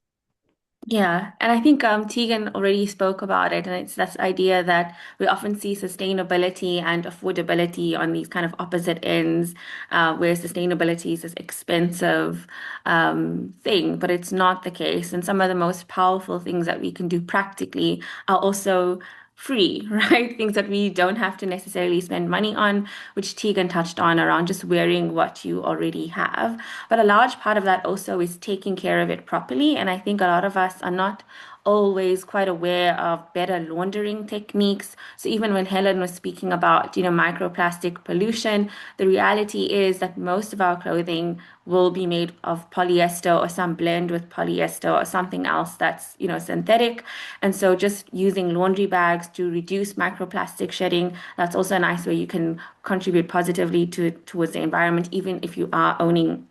S5: Yeah, and I think Tegan already spoke about it, and it's this idea that we often see sustainability and affordability on these kind of opposite ends, where sustainability is this expensive thing, but it's not the case. And some of the most powerful things that we can do practically are also free, right? Things that we don't have to necessarily spend money on, which Tegan touched on around just wearing what you already have. But a large part of that also is taking care of it properly. And I think a lot of us are not always quite aware of better laundering techniques. So even when Helen was speaking about, microplastic pollution, the reality is that most of our clothing will be made of polyester or some blend with polyester or something else that's, synthetic. And so just using laundry bags to reduce microplastic shedding, that's also a nice way you can contribute positively towards the environment, even if you are owning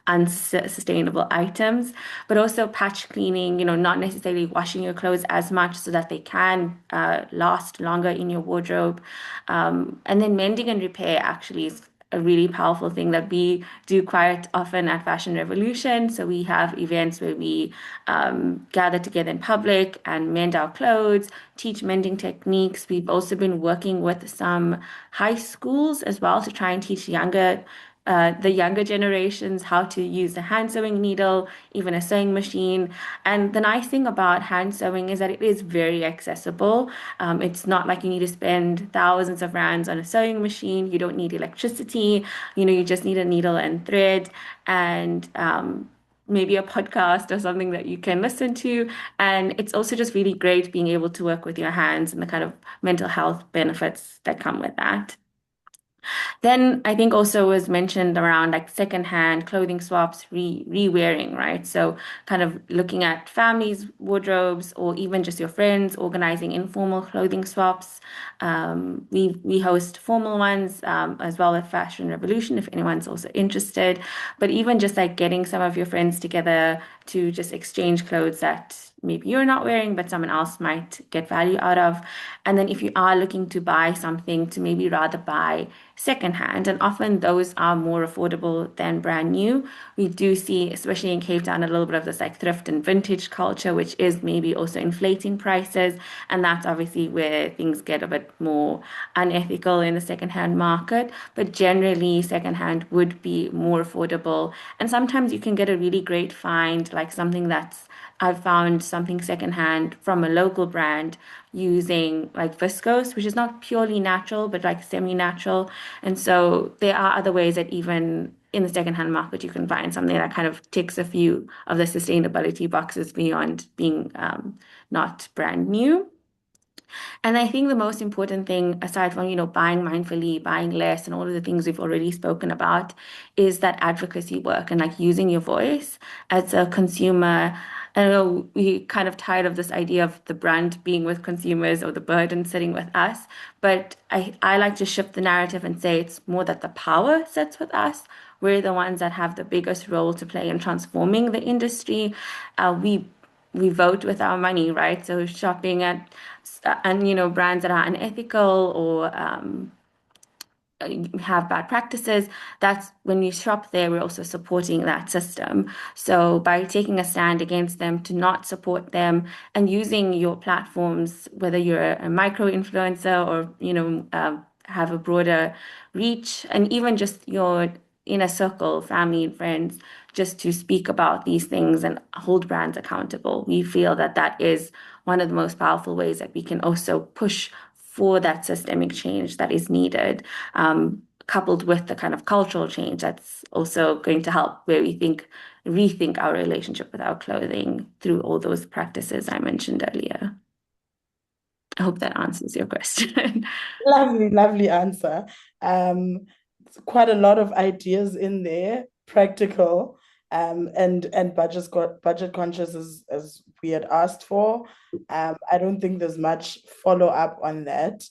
S5: unsustainable items. But also patch cleaning, not necessarily washing your clothes as much so that they can last longer in your wardrobe. And then mending and repair actually is a really powerful thing that we do quite often at Fashion Revolution. So we have events where we gather together in public and mend our clothes, teach mending techniques. We've also been working with some high schools as well to try and teach the younger generations how to use a hand sewing needle, even a sewing machine. And the nice thing about hand sewing is that it is very accessible. It's not like you need to spend thousands of rands on a sewing machine. You don't need electricity. You just need a needle and thread and maybe a podcast or something that you can listen to. And it's also just really great being able to work with your hands and the kind of mental health benefits that come with that. Then I think also was mentioned around like secondhand clothing swaps, re-wearing, right? So kind of looking at families' wardrobes or even just your friends, organizing informal clothing swaps. We host formal ones as well at Fashion Revolution if anyone's also interested. But even just like getting some of your friends together to just exchange clothes that maybe you're not wearing, but someone else might get value out of. And then if you are looking to buy something, to maybe rather buy secondhand, and often those are more affordable than brand new. We do see, especially in Cape Town, a little bit of this like thrift and vintage culture, which is maybe also inflating prices. And that's obviously where things get a bit more unethical in the secondhand market. But generally, secondhand would be more affordable. And sometimes you can get a really great find, like something that's I've found something secondhand from a local brand using like viscose, which is not purely natural, but like semi-natural. And so there are other ways that even in the secondhand market, you can find something that kind of ticks a few of the sustainability boxes beyond being not brand new. And I think the most important thing, aside from, buying mindfully, buying less, and all of the things we've already spoken about, is that advocacy work and like using your voice as a consumer. I know we kind of tired of this idea of the brand being with consumers or the burden sitting with us, but I like to shift the narrative and say it's more that the power sits with us. We're the ones that have the biggest role to play in transforming the industry. We vote with our money, right? So shopping at and brands that are unethical or have bad practices, that's when we shop there, we're also supporting that system. So by taking a stand against them, to not support them and using your platforms, whether you're a micro influencer or have a broader reach, and even just your inner circle, family and friends, just to speak about these things and hold brands accountable. We feel that that is one of the most powerful ways that we can also push for that systemic change that is needed, coupled with the kind of cultural change that's also going to help where we rethink our relationship with our clothing through all those practices I mentioned earlier. I hope that answers your question.
S1: Lovely, lovely answer. Quite a lot of ideas in there, practical, and budget conscious as we had asked for. I don't think there's much follow up on that.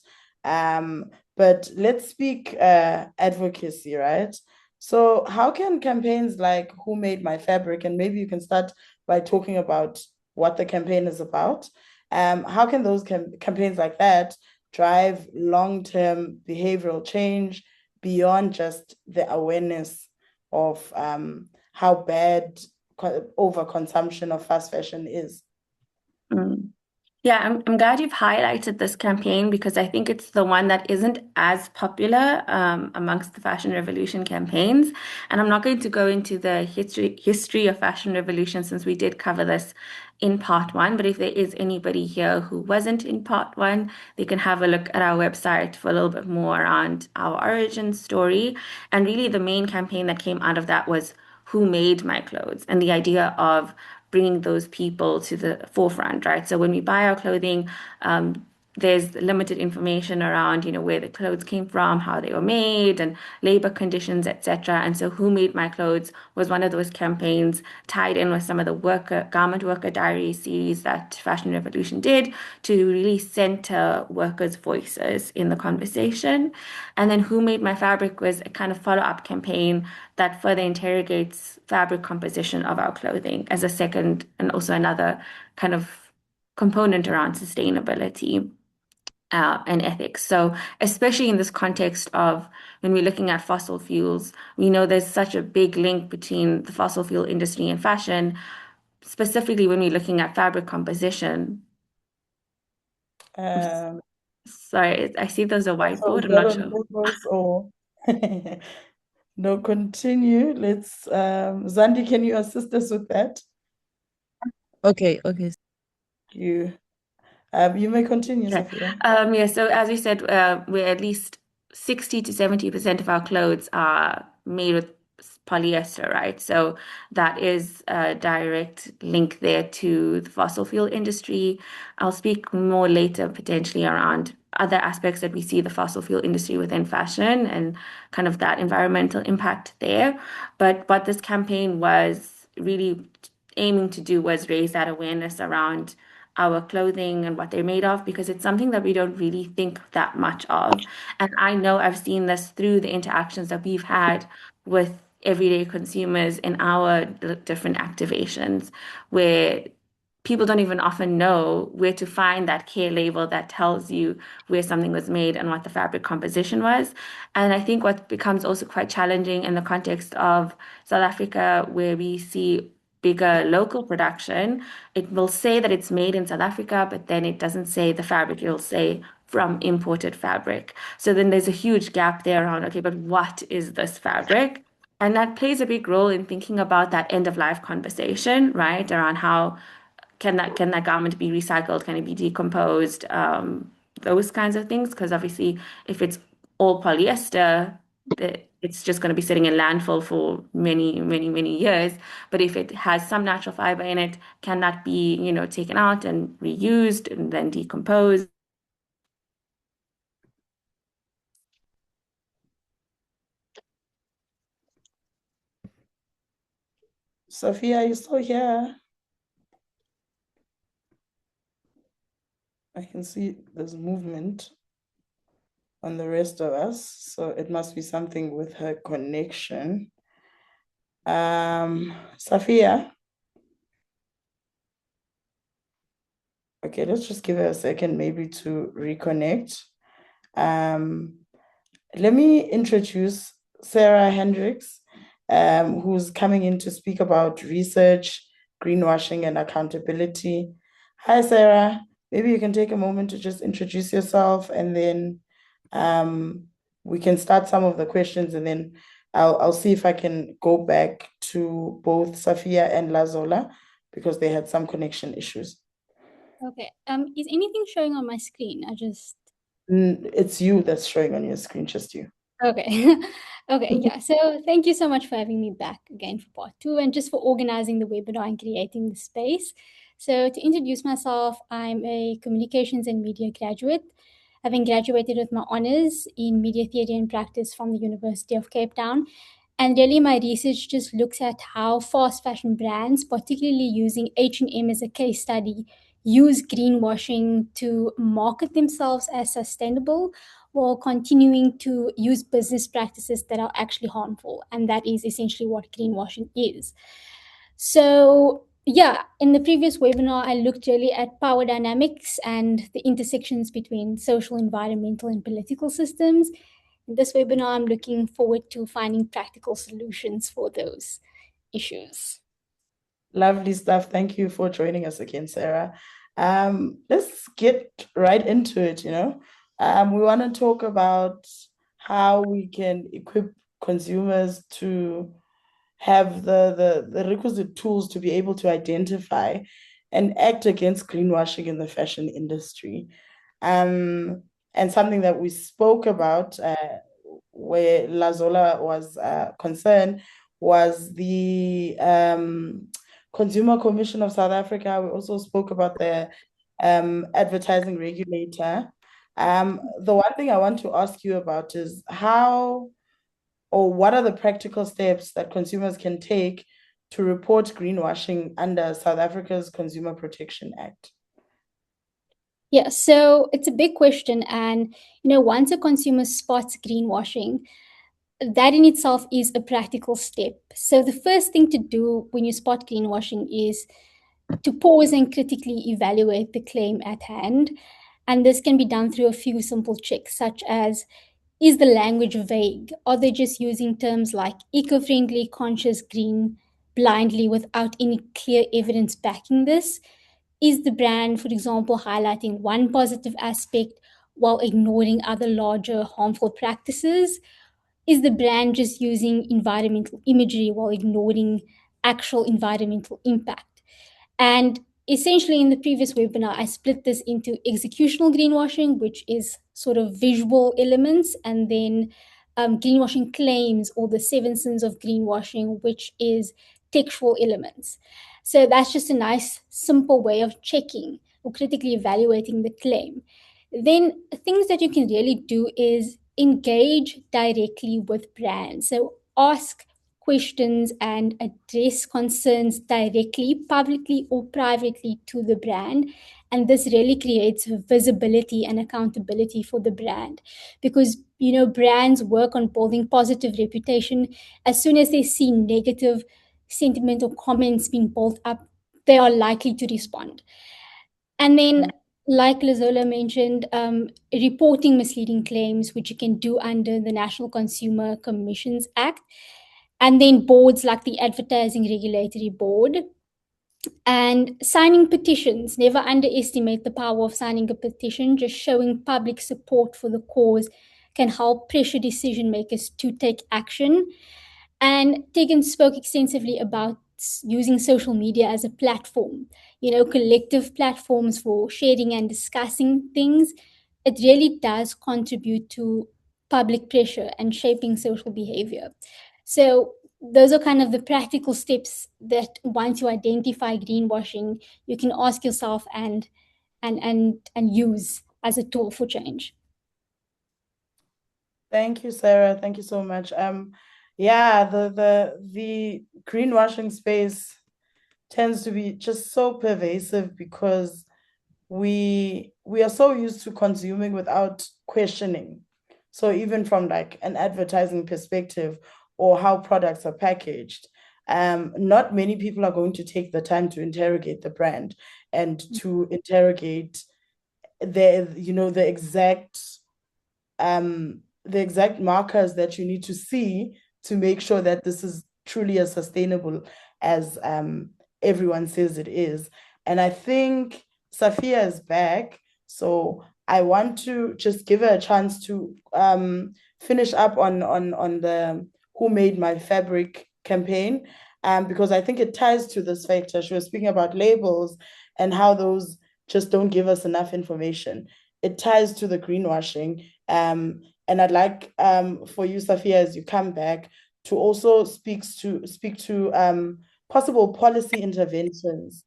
S1: But let's speak advocacy, right? So how can campaigns like Who Made My Fabric, and maybe you can start by talking about what the campaign is about. How can those campaigns like that drive long-term behavioral change beyond just the awareness of how bad overconsumption of fast fashion is?
S5: Mm. Yeah, I'm glad you've highlighted this campaign because I think it's the one that isn't as popular amongst the Fashion Revolution campaigns. And I'm not going to go into the history of Fashion Revolution since we did cover this in part one. But if there is anybody here who wasn't in part one, they can have a look at our website for a little bit more around our origin story. And really the main campaign that came out of that was Who Made My Clothes, and the idea of bringing those people to the forefront, right? So when we buy our clothing, there's limited information around, where the clothes came from, how they were made, and labor conditions, etc. And so, Who Made My Clothes was one of those campaigns tied in with some of the garment worker diary series that Fashion Revolution did to really center workers' voices in the conversation. And then, Who Made My Fabric was a kind of follow-up campaign that further interrogates fabric composition of our clothing as a second and also another kind of component around sustainability and ethics. So, especially in this context of when we're looking at fossil fuels, we know there's such a big link between the fossil fuel industry and fashion, specifically when we're looking at fabric composition.
S1: Um,
S5: Sorry, I see there's a
S1: so
S5: whiteboard.
S1: is
S5: I'm
S1: that
S5: not
S1: on
S5: sure.
S1: purpose or no, continue. Let's Zandi, can you assist us with that?
S6: Okay.
S1: You may continue,
S5: Okay.
S1: Sophia.
S5: Yeah, so as we said, we're at least 60 to 70% of our clothes are made with polyester, right? So that is a direct link there to the fossil fuel industry. I'll speak more later, potentially around other aspects that we see the fossil fuel industry within fashion and kind of that environmental impact there. But what this campaign was really aiming to do was raise that awareness around our clothing and what they're made of, because it's something that we don't really think that much of. And I know I've seen this through the interactions that we've had with everyday consumers in our different activations, where people don't even often know where to find that care label that tells you where something was made and what the fabric composition was. And I think what becomes also quite challenging in the context of South Africa, where we see bigger local production, it will say that it's made in South Africa, but then it doesn't say the fabric, it'll say from imported fabric. So then there's a huge gap there around, okay, but what is this fabric? And that plays a big role in thinking about that end of life conversation, right? Around how can that garment be recycled? Can it be decomposed? Those kinds of things. Because obviously, if it's all polyester, it's just going to be sitting in landfill for many, many, many years. But if it has some natural fiber in it, can that be, taken out and reused and then decomposed?
S1: Sophia, are you still here? I can see there's movement on the rest of us, so it must be something with her connection. Sophia? Okay, let's just give her a second maybe to reconnect. Let me introduce Sarah Hendricks, who's coming in to speak about research, greenwashing, and accountability. Hi, Sarah. Maybe you can take a moment to just introduce yourself, and then we can start some of the questions, and then I'll see if I can go back to both Sophia and Lazola because they had some connection issues.
S7: Okay. Is anything showing on my screen?
S1: It's you that's showing on your screen, just you.
S7: Okay. Okay, yeah. So thank you so much for having me back again for part 2 and just for organizing the webinar and creating the space. So to introduce myself, I'm a communications and media graduate, having graduated with my honors in media theory and practice from the University of Cape Town. And really my research just looks at how fast fashion brands, particularly using H&M as a case study, use greenwashing to market themselves as sustainable while continuing to use business practices that are actually harmful. And that is essentially what greenwashing is. So yeah, in the previous webinar, I looked really at power dynamics and the intersections between social, environmental, and political systems. In this webinar, I'm looking forward to finding practical solutions for those issues.
S1: Lovely stuff. Thank you for joining us again, Sarah. Let's get right into it, We want to talk about how we can equip consumers to have the requisite tools to be able to identify and act against greenwashing in the fashion industry. And something that we spoke about where Lazola was concerned was the Consumer Commission of South Africa. We also spoke about the advertising regulator. The one thing I want to ask you about is how or what are the practical steps that consumers can take to report greenwashing under South Africa's Consumer Protection Act?
S7: Yeah, so it's a big question. And, once a consumer spots greenwashing, that in itself is a practical step. So the first thing to do when you spot greenwashing is to pause and critically evaluate the claim at hand. And this can be done through a few simple checks, such as, is the language vague? Are they just using terms like eco-friendly, conscious, green blindly without any clear evidence backing this? Is the brand, for example, highlighting one positive aspect while ignoring other larger harmful practices? Is the brand just using environmental imagery while ignoring actual environmental impact? And essentially, in the previous webinar, I split this into executional greenwashing, which is sort of visual elements, and then greenwashing claims, or the seven sins of greenwashing, which is textual elements. So that's just a nice, simple way of checking or critically evaluating the claim. Then things that you can really do is engage directly with brands. So ask questions and address concerns directly, publicly or privately to the brand. And this really creates visibility and accountability for the brand, because brands work on building positive reputation. As soon as they see negative sentiment or comments being built up, they are likely to respond. And then, like Lazola mentioned, reporting misleading claims, which you can do under the National Consumer Commissions Act. And then boards like the Advertising Regulatory Board. And signing petitions. Never underestimate the power of signing a petition. Just showing public support for the cause can help pressure decision makers to take action. And Tegan spoke extensively about using social media as a platform, collective platforms for sharing and discussing things. It really does contribute to public pressure and shaping social behavior. So those are kind of the practical steps that once you identify greenwashing, you can ask yourself and use as a tool for change.
S1: Thank you, Sarah. Thank you so much. Yeah, the greenwashing space tends to be just so pervasive because we are so used to consuming without questioning. So even from like an advertising perspective or how products are packaged, not many people are going to take the time to interrogate the brand and to interrogate the exact markers that you need to see to make sure that this is truly as sustainable as everyone says it is. And I think Safia is back, so I want to just give her a chance to finish up on the Who Made My Fabric campaign, because I think it ties to this factor. She was speaking about labels and how those just don't give us enough information. It ties to the greenwashing. And I'd like for you, Safia, as you come back, to also speak to possible policy interventions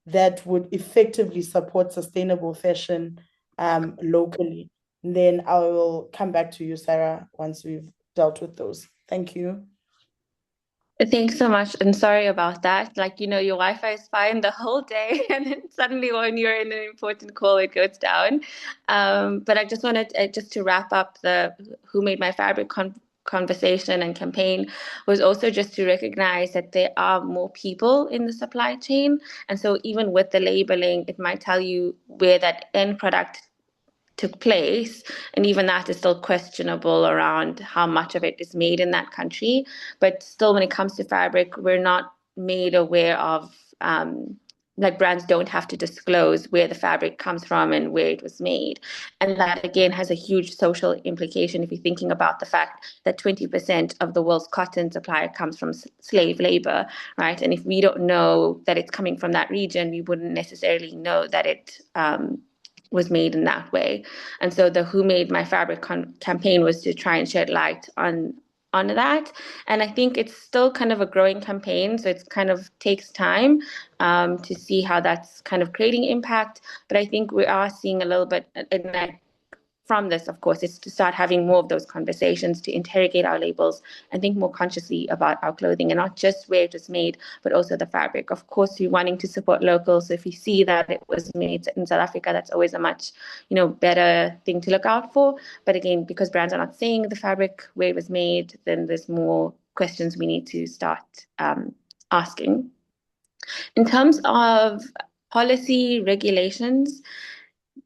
S1: that would effectively support sustainable fashion locally. And then I will come back to you, Sarah, once we've dealt with those. Thank you.
S5: Thanks so much, and sorry about that. Like, your Wi-Fi is fine the whole day, and then suddenly when you're in an important call, it goes down. But I just wanted just to wrap up the Who Made My Fabric conversation and campaign, was also just to recognize that there are more people in the supply chain. And so even with the labeling, it might tell you where that end product took place, and even that is still questionable around how much of it is made in that country. But still, when it comes to fabric, we're not made aware of, like, brands don't have to disclose where the fabric comes from and where it was made. And that again has a huge social implication if you're thinking about the fact that 20% of the world's cotton supply comes from slave labor, right? And if we don't know that it's coming from that region, we wouldn't necessarily know that it was made in that way. And so the Who Made My Fabric campaign was to try and shed light on on that. And I think it's still kind of a growing campaign, so it's kind of takes time to see how that's kind of creating impact. But I think we are seeing a little bit in that from this, of course, is to start having more of those conversations, to interrogate our labels and think more consciously about our clothing, and not just where it was made, but also the fabric. Of course, we're wanting to support local. So if you see that it was made in South Africa, that's always a much, better thing to look out for. But again, because brands are not saying the fabric where it was made, then there's more questions we need to start asking. In terms of policy regulations,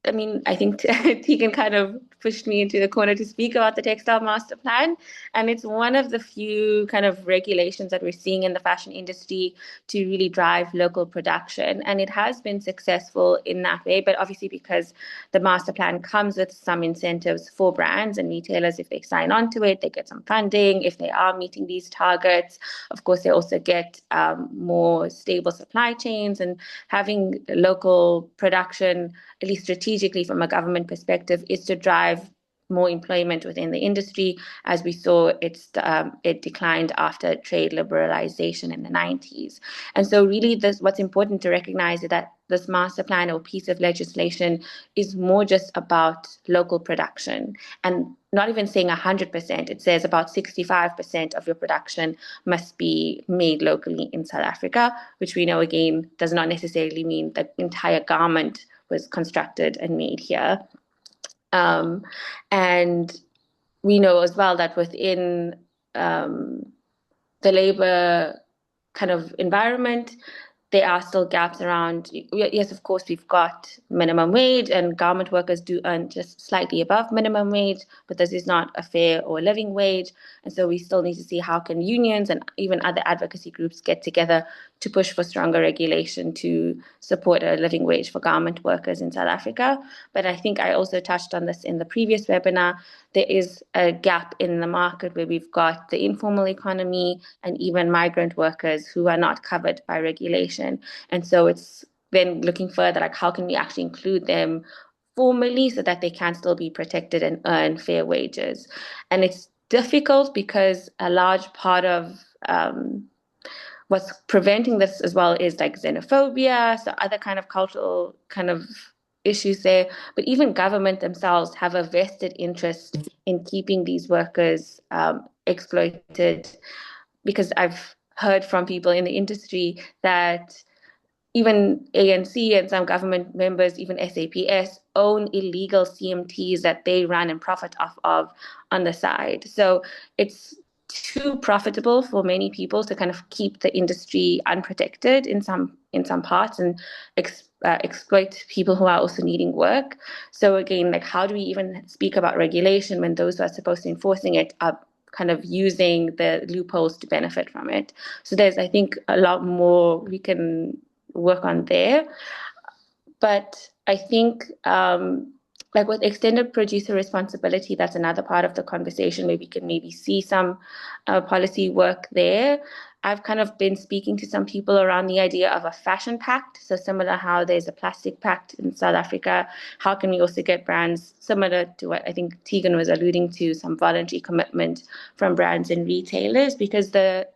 S5: I mean, I think Tegan kind of pushed me into the corner to speak about the textile master plan. And it's one of the few kind of regulations that we're seeing in the fashion industry to really drive local production. And it has been successful in that way. But obviously, because the master plan comes with some incentives for brands and retailers, if they sign on to it, they get some funding. If they are meeting these targets, of course, they also get more stable supply chains, and having local production, at least strategically from a government perspective, is to drive more employment within the industry. As we saw, it declined after trade liberalization in the 90s. And so really what's important to recognize is that this master plan or piece of legislation is more just about local production, and not even saying 100%. It says about 65% of your production must be made locally in South Africa, which we know, again, does not necessarily mean the entire garment was constructed and made here. And we know as well that within the labor kind of environment, there are still gaps around. Yes, of course, we've got minimum wage, and garment workers do earn just slightly above minimum wage, but this is not a fair or living wage. And so we still need to see how can unions and even other advocacy groups get together to push for stronger regulation to support a living wage for garment workers in South Africa. But I think I also touched on this in the previous webinar. There is a gap in the market where we've got the informal economy and even migrant workers who are not covered by regulation. And so it's then looking further, like how can we actually include them formally so that they can still be protected and earn fair wages. And it's difficult because a large part of what's preventing this as well is like xenophobia, so other kind of cultural kind of issues there. But even government themselves have a vested interest in keeping these workers exploited, because I've heard from people in the industry that even ANC and some government members, even SAPS, own illegal CMTs that they run and profit off of on the side. So it's too profitable for many people to kind of keep the industry unprotected in some parts and exploit people who are also needing work. So again, like how do we even speak about regulation when those who are supposed to be enforcing it are kind of using the loopholes to benefit from it? So there's, I think, a lot more we can work on there. But I think like with extended producer responsibility, that's another part of the conversation where we can maybe see some policy work there. I've kind of been speaking to some people around the idea of a fashion pact. So similar how there's a plastic pact in South Africa, how can we also get brands, similar to what I think Tegan was alluding to, some voluntary commitment from brands and retailers, because the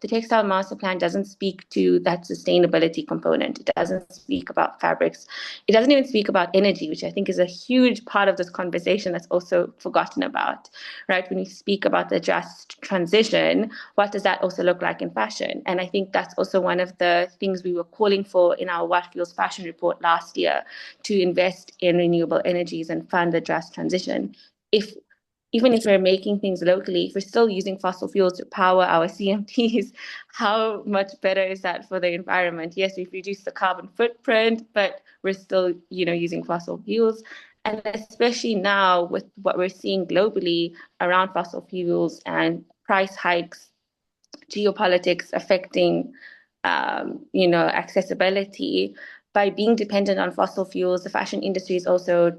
S5: textile master plan doesn't speak to that sustainability component. It doesn't speak about fabrics. It doesn't even speak about energy, which I think is a huge part of this conversation that's also forgotten about, right? When we speak about the just transition, what does that also look like in fashion? And I think that's also one of the things we were calling for in our What Fuels Fashion report last year, to invest in renewable energies and fund the just transition. Even if we're making things locally, if we're still using fossil fuels to power our CMTs, how much better is that for the environment? Yes, we've reduced the carbon footprint, but we're still, using fossil fuels. And especially now with what we're seeing globally around fossil fuels and price hikes, geopolitics affecting, accessibility. By being dependent on fossil fuels, the fashion industry is also,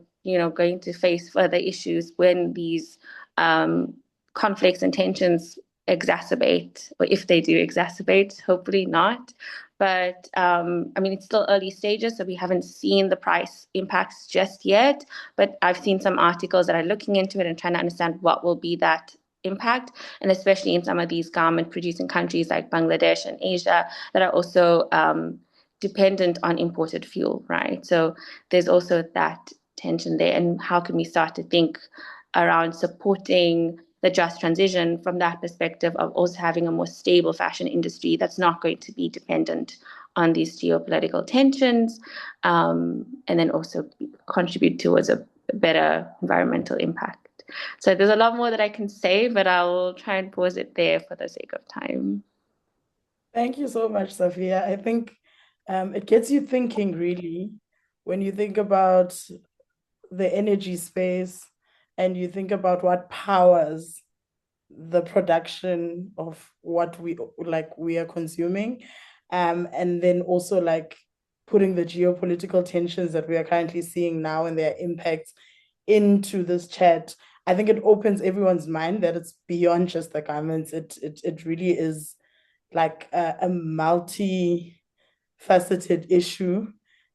S5: going to face further issues when these conflicts and tensions exacerbate, or if they do exacerbate, hopefully not. But it's still early stages, so we haven't seen the price impacts just yet. But I've seen some articles that are looking into it and trying to understand what will be that impact, and especially in some of these garment-producing countries like Bangladesh and Asia that are also dependent on imported fuel, right? So there's also that tension there. And how can we start to think around supporting the just transition from that perspective of also having a more stable fashion industry that's not going to be dependent on these geopolitical tensions, and then also contribute towards a better environmental impact. So there's a lot more that I can say, but I'll try and pause it there for the sake of time.
S1: Thank you so much, Safia. I think it gets you thinking, really, when you think about the energy space and you think about what powers the production of what we are consuming, and then also like putting the geopolitical tensions that we are currently seeing now and their impacts into this chat. I think it opens everyone's mind that it's beyond just the garments. It really is like a multi-faceted issue.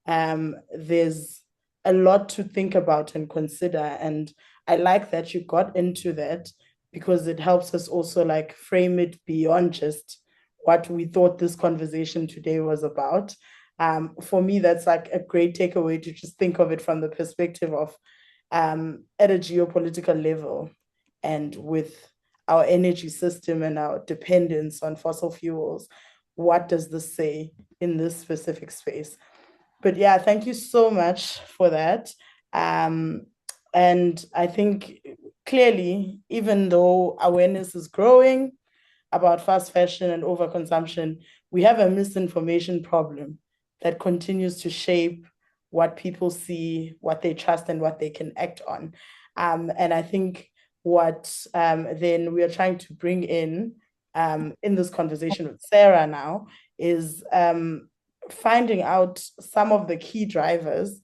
S1: There's a lot to think about and consider, and I like that you got into that because it helps us also like frame it beyond just what we thought this conversation today was about. For me, that's like a great takeaway to just think of it from the perspective of at a geopolitical level and with our energy system and our dependence on fossil fuels. What does this say in this specific space? But yeah, thank you so much for that. And I think clearly, even though awareness is growing about fast fashion and overconsumption, we have a misinformation problem that continues to shape what people see, what they trust, and what they can act on. And I think what then we are trying to bring in this conversation with Sarah now is finding out some of the key drivers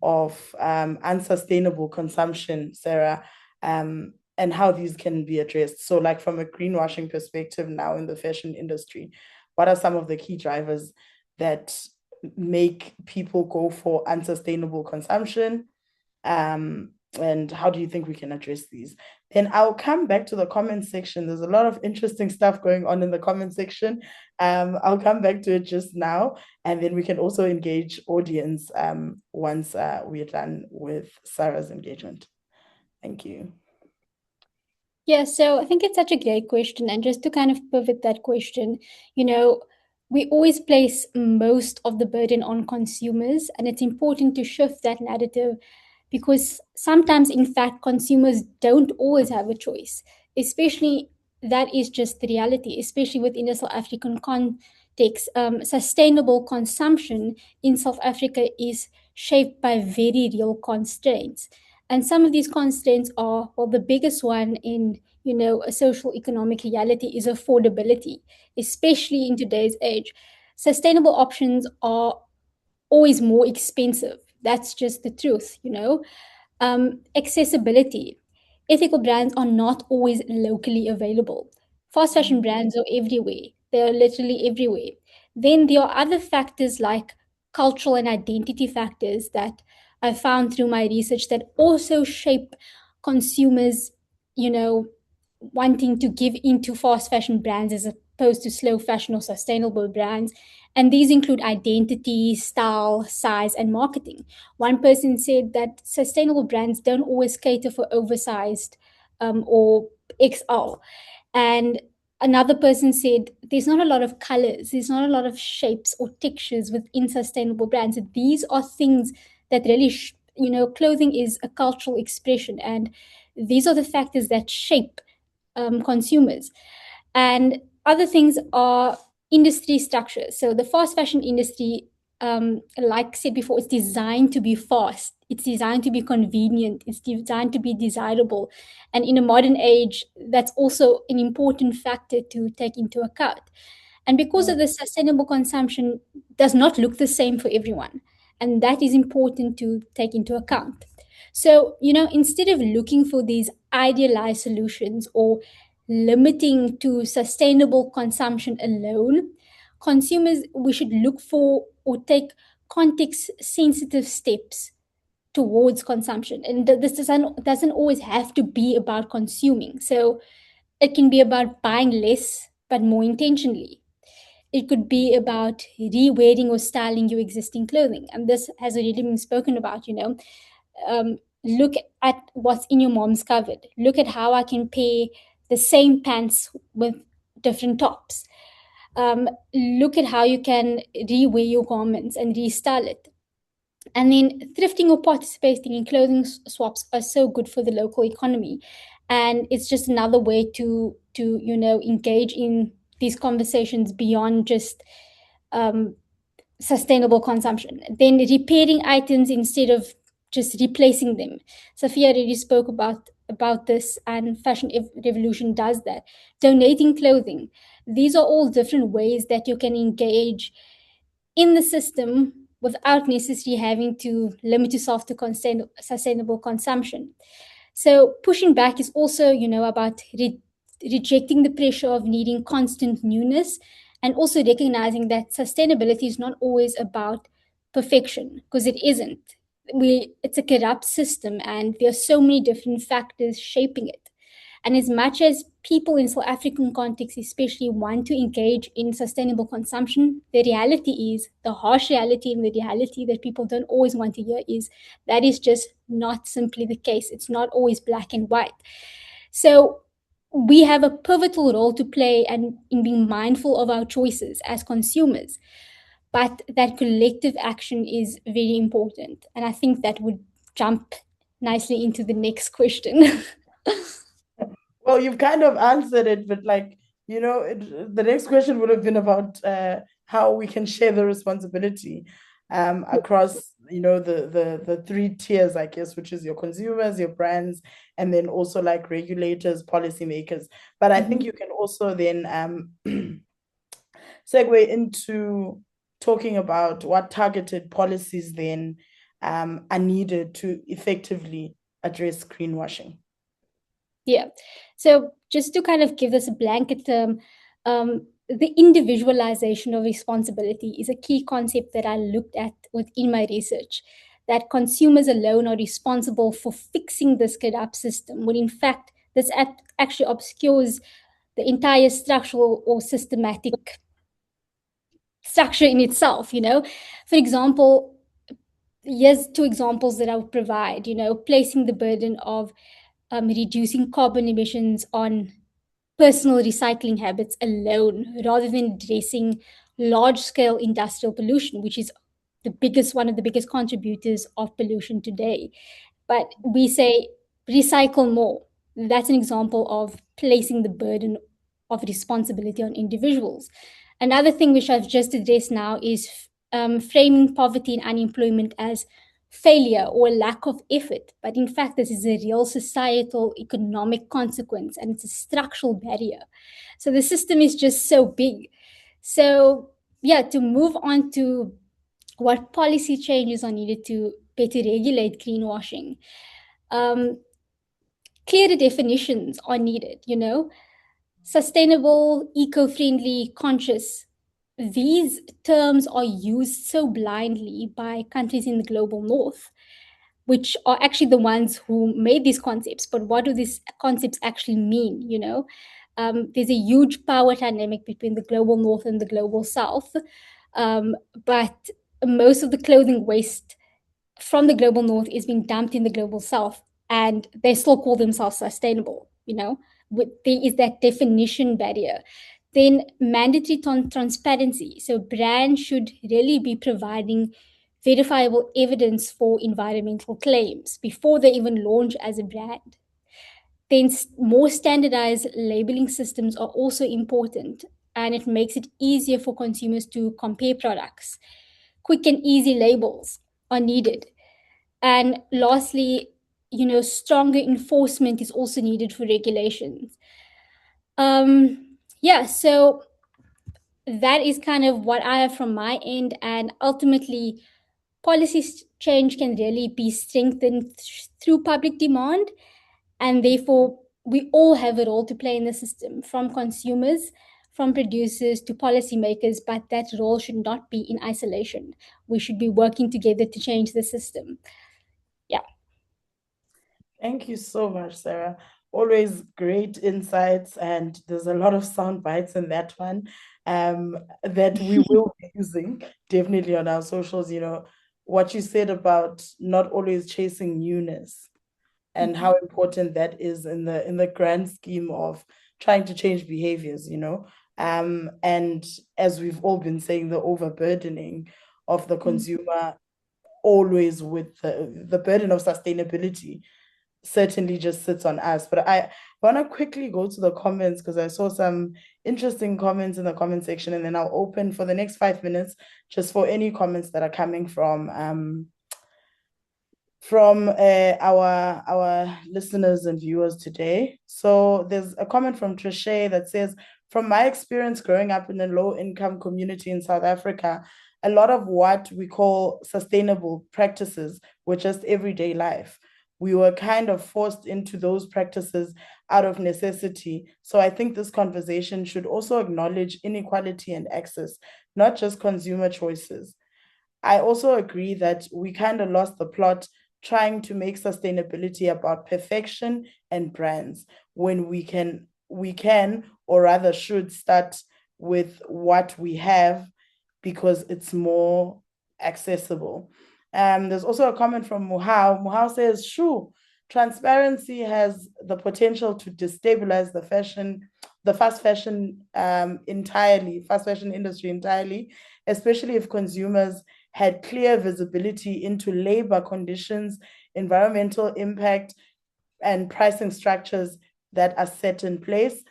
S1: of unsustainable consumption, Sarah, and how these can be addressed. So like from a greenwashing perspective now in the fashion industry, what are some of the key drivers that make people go for unsustainable consumption? And how do you think we can address these? Then I'll come back to the comment section. There's a lot of interesting stuff going on in the comment section. I'll come back to it just now, and then we can also engage audience once we're done with Sarah's engagement. Thank you.
S7: Yeah, so I think it's such a great question. And just to kind of pivot that question, we always place most of the burden on consumers, and it's important to shift that narrative because sometimes, in fact, consumers don't always have a choice, especially that is just the reality, especially within the South African context. Sustainable consumption in South Africa is shaped by very real constraints. And some of these constraints are, well, the biggest one in, a social economic reality is affordability, especially in today's age. Sustainable options are always more expensive. That's just the truth, Accessibility. Ethical brands are not always locally available. Fast fashion brands are everywhere. They are literally everywhere. Then there are other factors like cultural and identity factors that I found through my research that also shape consumers, wanting to give into fast fashion brands as opposed to slow fashion or sustainable brands. And these include identity, style, size, and marketing. One person said that sustainable brands don't always cater for oversized or XL. And another person said there's not a lot of colors, there's not a lot of shapes or textures within sustainable brands. These are things that really, clothing is a cultural expression, and these are the factors that shape consumers. And other things are industry structure. So the fast fashion industry, like I said before, it's designed to be fast. It's designed to be convenient. It's designed to be desirable. And in a modern age, that's also an important factor to take into account. And because of the sustainable consumption does not look the same for everyone. And that is important to take into account. So, instead of looking for these idealized solutions or limiting to sustainable consumption alone, consumers, we should look for or take context-sensitive steps towards consumption. And this doesn't always have to be about consuming. So It can be about buying less, but more intentionally. It could be about re-wearing or styling your existing clothing. And this has already been spoken about, look at what's in your mom's cupboard. Look at how I can pair the same pants with different tops. Look at how you can re-wear your garments and restyle it. And then thrifting or participating in clothing swaps are so good for the local economy. And it's just another way to engage in these conversations beyond just sustainable consumption. Then repairing items instead of just replacing them. Sophia already spoke about this, and Fashion Revolution does that. Donating clothing. These are all different ways that you can engage in the system without necessarily having to limit yourself to sustainable consumption. So pushing back is also, about rejecting the pressure of needing constant newness, and also recognizing that sustainability is not always about perfection, because it isn't. It's a corrupt system, and there are so many different factors shaping it. And as much as people in South African context especially want to engage in sustainable consumption, the reality is, the harsh reality and the reality that people don't always want to hear is that is just not simply the case. It's not always black and white. So we have a pivotal role to play and in being mindful of our choices as consumers. But that collective action is very important. And I think that would jump nicely into the next question.
S1: Well, you've kind of answered it, but the next question would have been about how we can share the responsibility across, the three tiers, I guess, which is your consumers, your brands, and then also like regulators, policymakers. But I think you can also then segue into talking about what targeted policies then are needed to effectively address greenwashing.
S7: Yeah. So just to kind of give this a blanket term, the individualization of responsibility is a key concept that I looked at within my research, that consumers alone are responsible for fixing this corrupt system, when in fact, this actually obscures the entire structural or systematic structure in itself. For example, here's two examples that I would provide. Placing the burden of reducing carbon emissions on personal recycling habits alone, rather than addressing large-scale industrial pollution, which is one of the biggest contributors of pollution today. But we say recycle more. That's an example of placing the burden of responsibility on individuals. Another thing which I've just addressed now is framing poverty and unemployment as failure or lack of effort. But in fact, this is a real societal economic consequence, and it's a structural barrier. So the system is just so big. So yeah, to move on to what policy changes are needed to better regulate greenwashing. Clearer definitions are needed, sustainable, eco-friendly, conscious. These terms are used so blindly by countries in the global north, which are actually the ones who made these concepts. But what do these concepts actually mean? There's a huge power dynamic between the global north and the global south. But most of the clothing waste from the global north is being dumped in the global south, and they still call themselves sustainable. There is that definition barrier. Then mandatory transparency. So brands should really be providing verifiable evidence for environmental claims before they even launch as a brand. Then more standardized labeling systems are also important, and it makes it easier for consumers to compare products. Quick and easy labels are needed. And lastly, stronger enforcement is also needed for regulations. So that is kind of what I have from my end. And ultimately, policy change can really be strengthened through public demand. And therefore, we all have a role to play in the system, from consumers, from producers to policymakers, but that role should not be in isolation. We should be working together to change the system. Yeah.
S1: Thank you so much, Sarah. always great insights, and there's a lot of sound bites in that one that we will be using definitely on our socials. What you said about not always chasing newness and how important that is in the grand scheme of trying to change behaviors. And as we've all been saying, the overburdening of the consumer, always with the burden of sustainability, certainly just sits on us. But I want to quickly go to the comments because I saw some interesting comments in the comment section, and then I'll open for the next 5 minutes just for any comments that are coming from our listeners and viewers today. So there's a comment from Trishay that says, from my experience growing up in a low-income community in South Africa, a lot of what we call sustainable practices were just everyday life. We were kind of forced into those practices out of necessity. So I think this conversation should also acknowledge inequality and access, not just consumer choices. I also agree that we kind of lost the plot trying to make sustainability about perfection and brands when we can, or rather should, start with what we have because it's more accessible. There's also a comment from Muhao. Muhao says, "True, transparency has the potential to destabilize the fast fashion industry entirely, especially if consumers had clear visibility into labor conditions, environmental impact, and pricing structures that are set in place.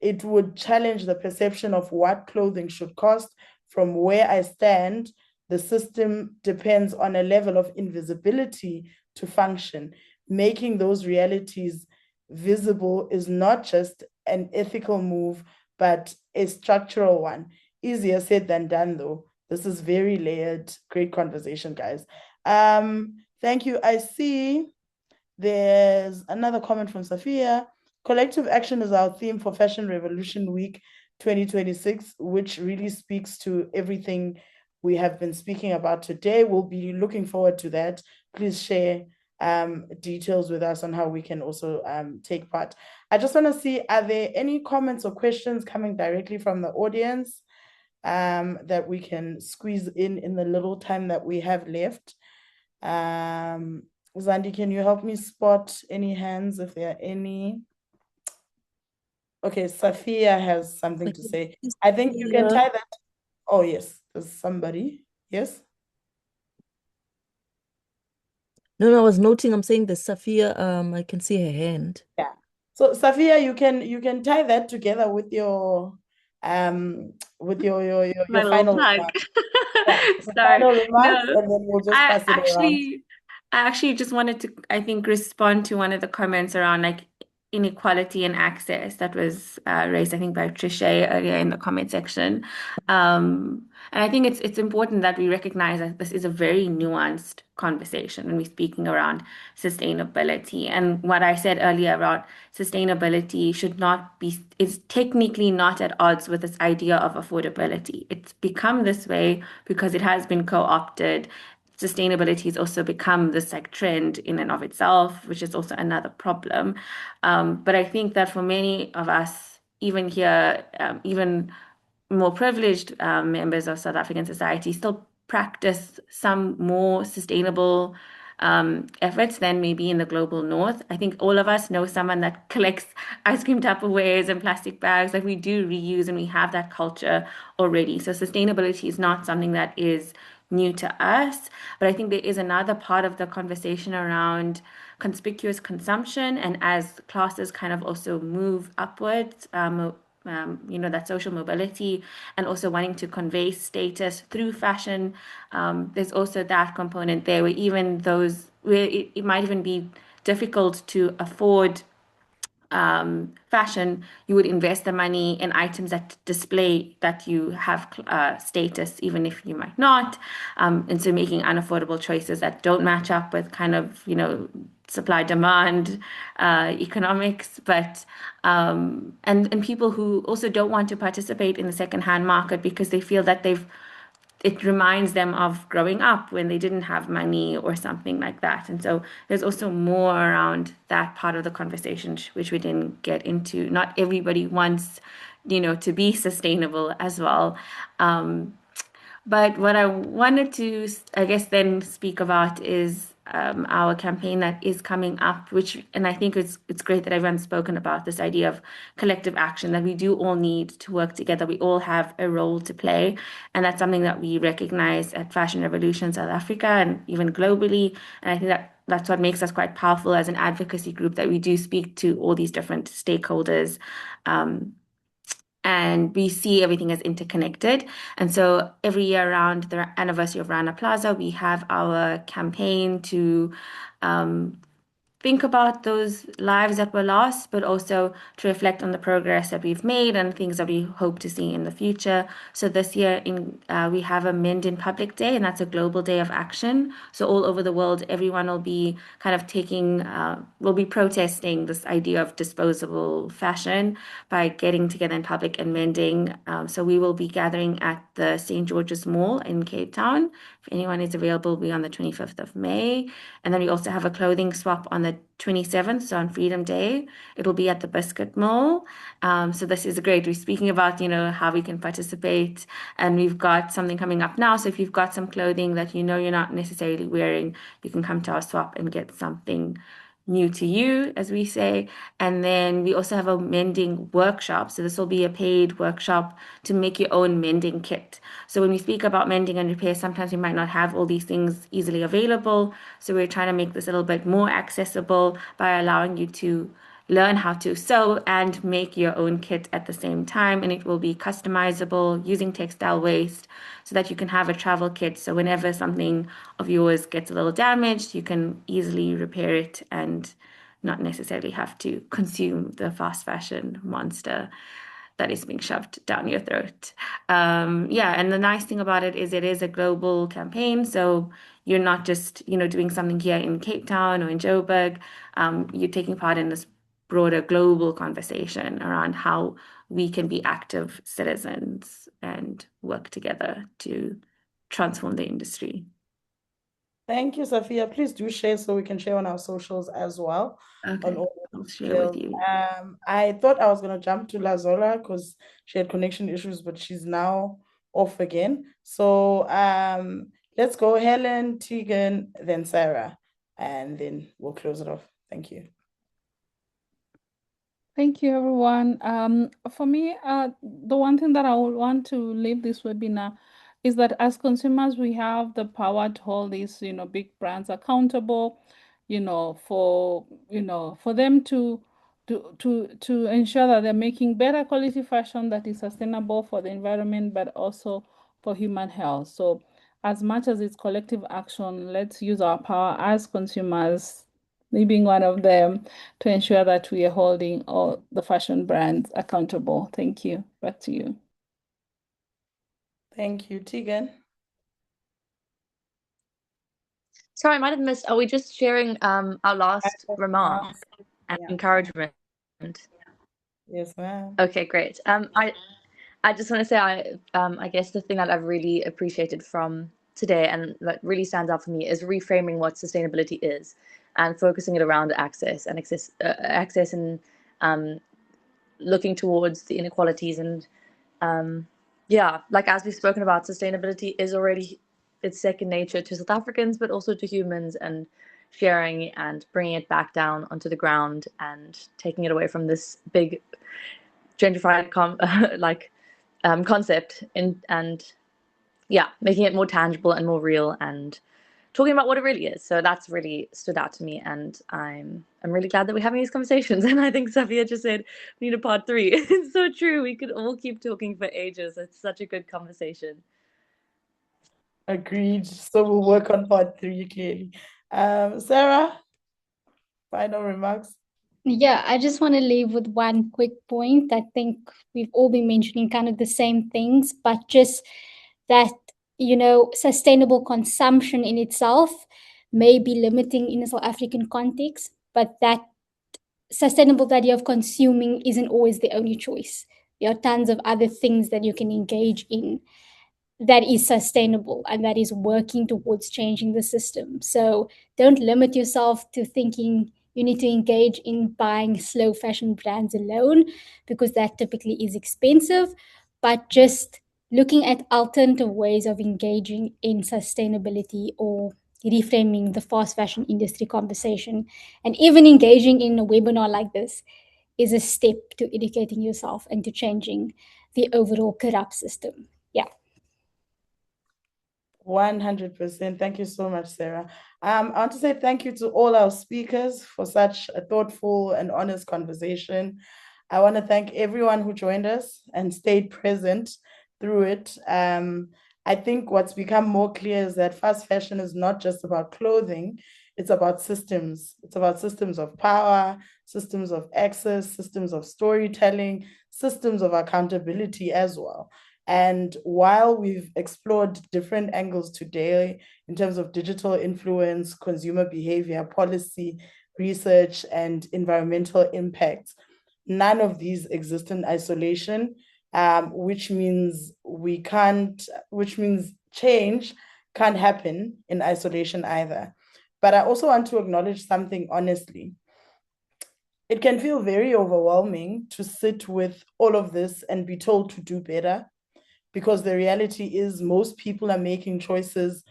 S1: It would challenge the perception of what clothing should cost. From where I stand, the system depends on a level of invisibility to function. Making those realities visible is not just an ethical move, but a structural one. Easier said than done, though. This is very layered. Great conversation, guys. Thank you. I see there's another comment from Safia. Collective action is our theme for Fashion Revolution Week 2026, which really speaks to everything we have been speaking about today. We'll be looking forward to that. Please share details with us on how we can also take part. I just want to see, are there any comments or questions coming directly from the audience that we can squeeze in the little time that we have left? Zandi, can you help me spot any hands if there are any? Okay, Safia has something to say. I think you can tie that. Oh, yes, there's somebody. Yes?
S6: No, I was noting, I'm saying that Safia, I can see her hand.
S1: Yeah. So Safia, you can tie that together with your
S5: My
S1: final
S5: plug.
S1: remarks. Yeah,
S5: Sorry.
S1: final remarks,
S5: No,
S1: and then we'll just pass it around.
S5: I actually just wanted to, I think, respond to one of the comments around like inequality and access that was raised, I think, by Trishay earlier in the comment section. And I think it's important that we recognize that this is a very nuanced conversation when we're speaking around sustainability. And what I said earlier about sustainability is technically not at odds with this idea of affordability. It's become this way because it has been co-opted. Sustainability has also become this like trend in and of itself, which is also another problem. But I think that for many of us, even here, even more privileged members of South African society, still practice some more sustainable efforts than maybe in the global north. I think all of us know someone that collects ice cream Tupperwares and plastic bags. Like we do reuse and we have that culture already. So sustainability is not something that is new to us. But I think there is another part of the conversation around conspicuous consumption. And as classes kind of also move upwards, that social mobility and also wanting to convey status through fashion, there's also that component there where it might even be difficult to afford fashion, you would invest the money in items that display that you have status, even if you might not. And so making unaffordable choices that don't match up with kind of, supply demand economics, but and people who also don't want to participate in the secondhand market because they feel that they've it reminds them of growing up when they didn't have money or something like that. And so there's also more around that part of the conversation, which we didn't get into. Not everybody wants, to be sustainable as well. But what I wanted to, I guess, then speak about is our campaign that is coming up, and I think it's great that everyone's spoken about this idea of collective action, that we do all need to work together. We all have a role to play. And that's something that we recognize at Fashion Revolution South Africa and even globally. And I think that's what makes us quite powerful as an advocacy group, that we do speak to all these different stakeholders. And we see everything as interconnected. And so every year around the anniversary of Rana Plaza, we have our campaign to think about those lives that were lost, but also to reflect on the progress that we've made and things that we hope to see in the future. So this year we have a Mend in Public Day, and that's a global day of action. So all over the world, everyone will be kind of will be protesting this idea of disposable fashion by getting together in public and mending. So we will be gathering at the St. George's Mall in Cape Town. If anyone is available, we'll be on the 25th of May. And then we also have a clothing swap on the 27th, so on Freedom Day. It'll be at the Biscuit Mall. So this is great. We're speaking about, how we can participate. And we've got something coming up now. So if you've got some clothing that you're not necessarily wearing, you can come to our swap and get something new to you, as we say. And then we also have a mending workshop. So this will be a paid workshop to make your own mending kit. So when we speak about mending and repair, sometimes we might not have all these things easily available. So we're trying to make this a little bit more accessible by allowing you to learn how to sew and make your own kit at the same time. And it will be customizable using textile waste so that you can have a travel kit. So whenever something of yours gets a little damaged, you can easily repair it and not necessarily have to consume the fast fashion monster that is being shoved down your throat. And the nice thing about it is a global campaign. So you're not just, doing something here in Cape Town or in Joburg. You're taking part in this broader global conversation around how we can be active citizens and work together to transform the industry.
S1: Thank you, Sophia. Please do share so we can share on our socials as well.
S5: Okay, I'll share with you.
S1: I thought I was going to jump to Lazola because she had connection issues, but she's now off again. So let's go Helen, Tegan, then Sarah, and then we'll close it off. Thank you.
S2: Thank you, everyone. For me, the one thing that I would want to leave this webinar is that as consumers, we have the power to hold these, big brands accountable, for them to ensure that they're making better quality fashion that is sustainable for the environment, but also for human health. So as much as it's collective action, let's use our power as consumers, me being one of them, to ensure that we are holding all the fashion brands accountable. Thank you. Back to you.
S1: Thank you, Tegan.
S4: Sorry, I might have missed. Are we just sharing our last remarks and encouragement?
S1: Yes, ma'am.
S4: Okay, great. I just want to say I guess the thing that I've really appreciated from today and that really stands out for me is reframing what sustainability is and focusing it around access and looking towards the inequalities and as we've spoken about, sustainability is already it's second nature to South Africans, but also to humans, and sharing and bringing it back down onto the ground and taking it away from this big gentrified concept and making it more tangible and more real and talking about what it really is. So that's really stood out to me, and I'm really glad that we're having these conversations. And I think Sophia just said we need a part 3. It's so true. We could all keep talking for ages. It's such a good conversation.
S1: Agreed. So we'll work on part 3 clearly. Sarah, final remarks.
S7: Yeah, I just want to leave with one quick point. I think we've all been mentioning kind of the same things, but just that, sustainable consumption in itself may be limiting in a South African context, but that sustainable idea of consuming isn't always the only choice. There are tons of other things that you can engage in. that is sustainable and that is working towards changing the system. So don't limit yourself to thinking you need to engage in buying slow fashion brands alone, because that typically is expensive, but just looking at alternative ways of engaging in sustainability or reframing the fast fashion industry conversation, and even engaging in a webinar like this is a step to educating yourself and to changing the overall corrupt system. Yeah.
S1: 100%. Thank you so much, Sarah. I want to say thank you to all our speakers for such a thoughtful and honest conversation. I want to thank everyone who joined us and stayed present through it. I think what's become more clear is that fast fashion is not just about clothing, it's about systems. It's about systems of power, systems of access, systems of storytelling, systems of accountability as well. And while we've explored different angles today in terms of digital influence, consumer behavior, policy, research, and environmental impacts, none of these exist in isolation, which means change can't happen in isolation either. But I also want to acknowledge something honestly. It can feel very overwhelming to sit with all of this and be told to do better, because the reality is most people are making choices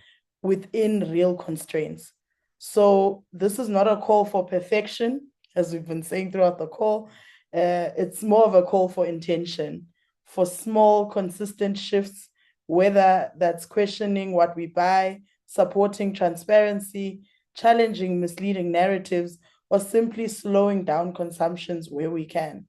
S1: within real constraints. So this is not a call for perfection, as we've been saying throughout the call. It's more of a call for intention, for small, consistent shifts, whether that's questioning what we buy, supporting transparency, challenging misleading narratives, or simply slowing down consumptions where we can.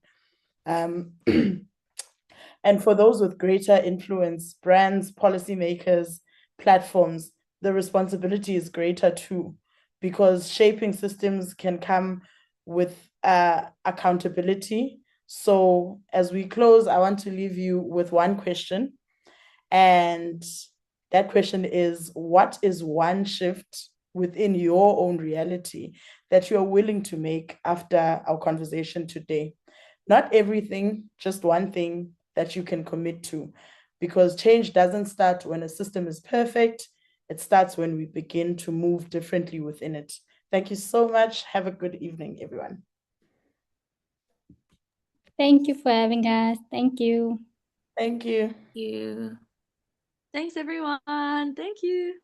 S1: And for those with greater influence, brands, policymakers, platforms, the responsibility is greater too, because shaping systems can come with accountability. So as we close, I want to leave you with one question. And that question is, what is one shift within your own reality that you're willing to make after our conversation today? Not everything, just one thing that you can commit to, because change doesn't start when a system is perfect. It starts when we begin to move differently within it. Thank you so much. Have a good evening, everyone.
S7: Thank you for having us. Thank you.
S1: Thank you.
S5: You.
S4: Thanks, everyone. Thank you.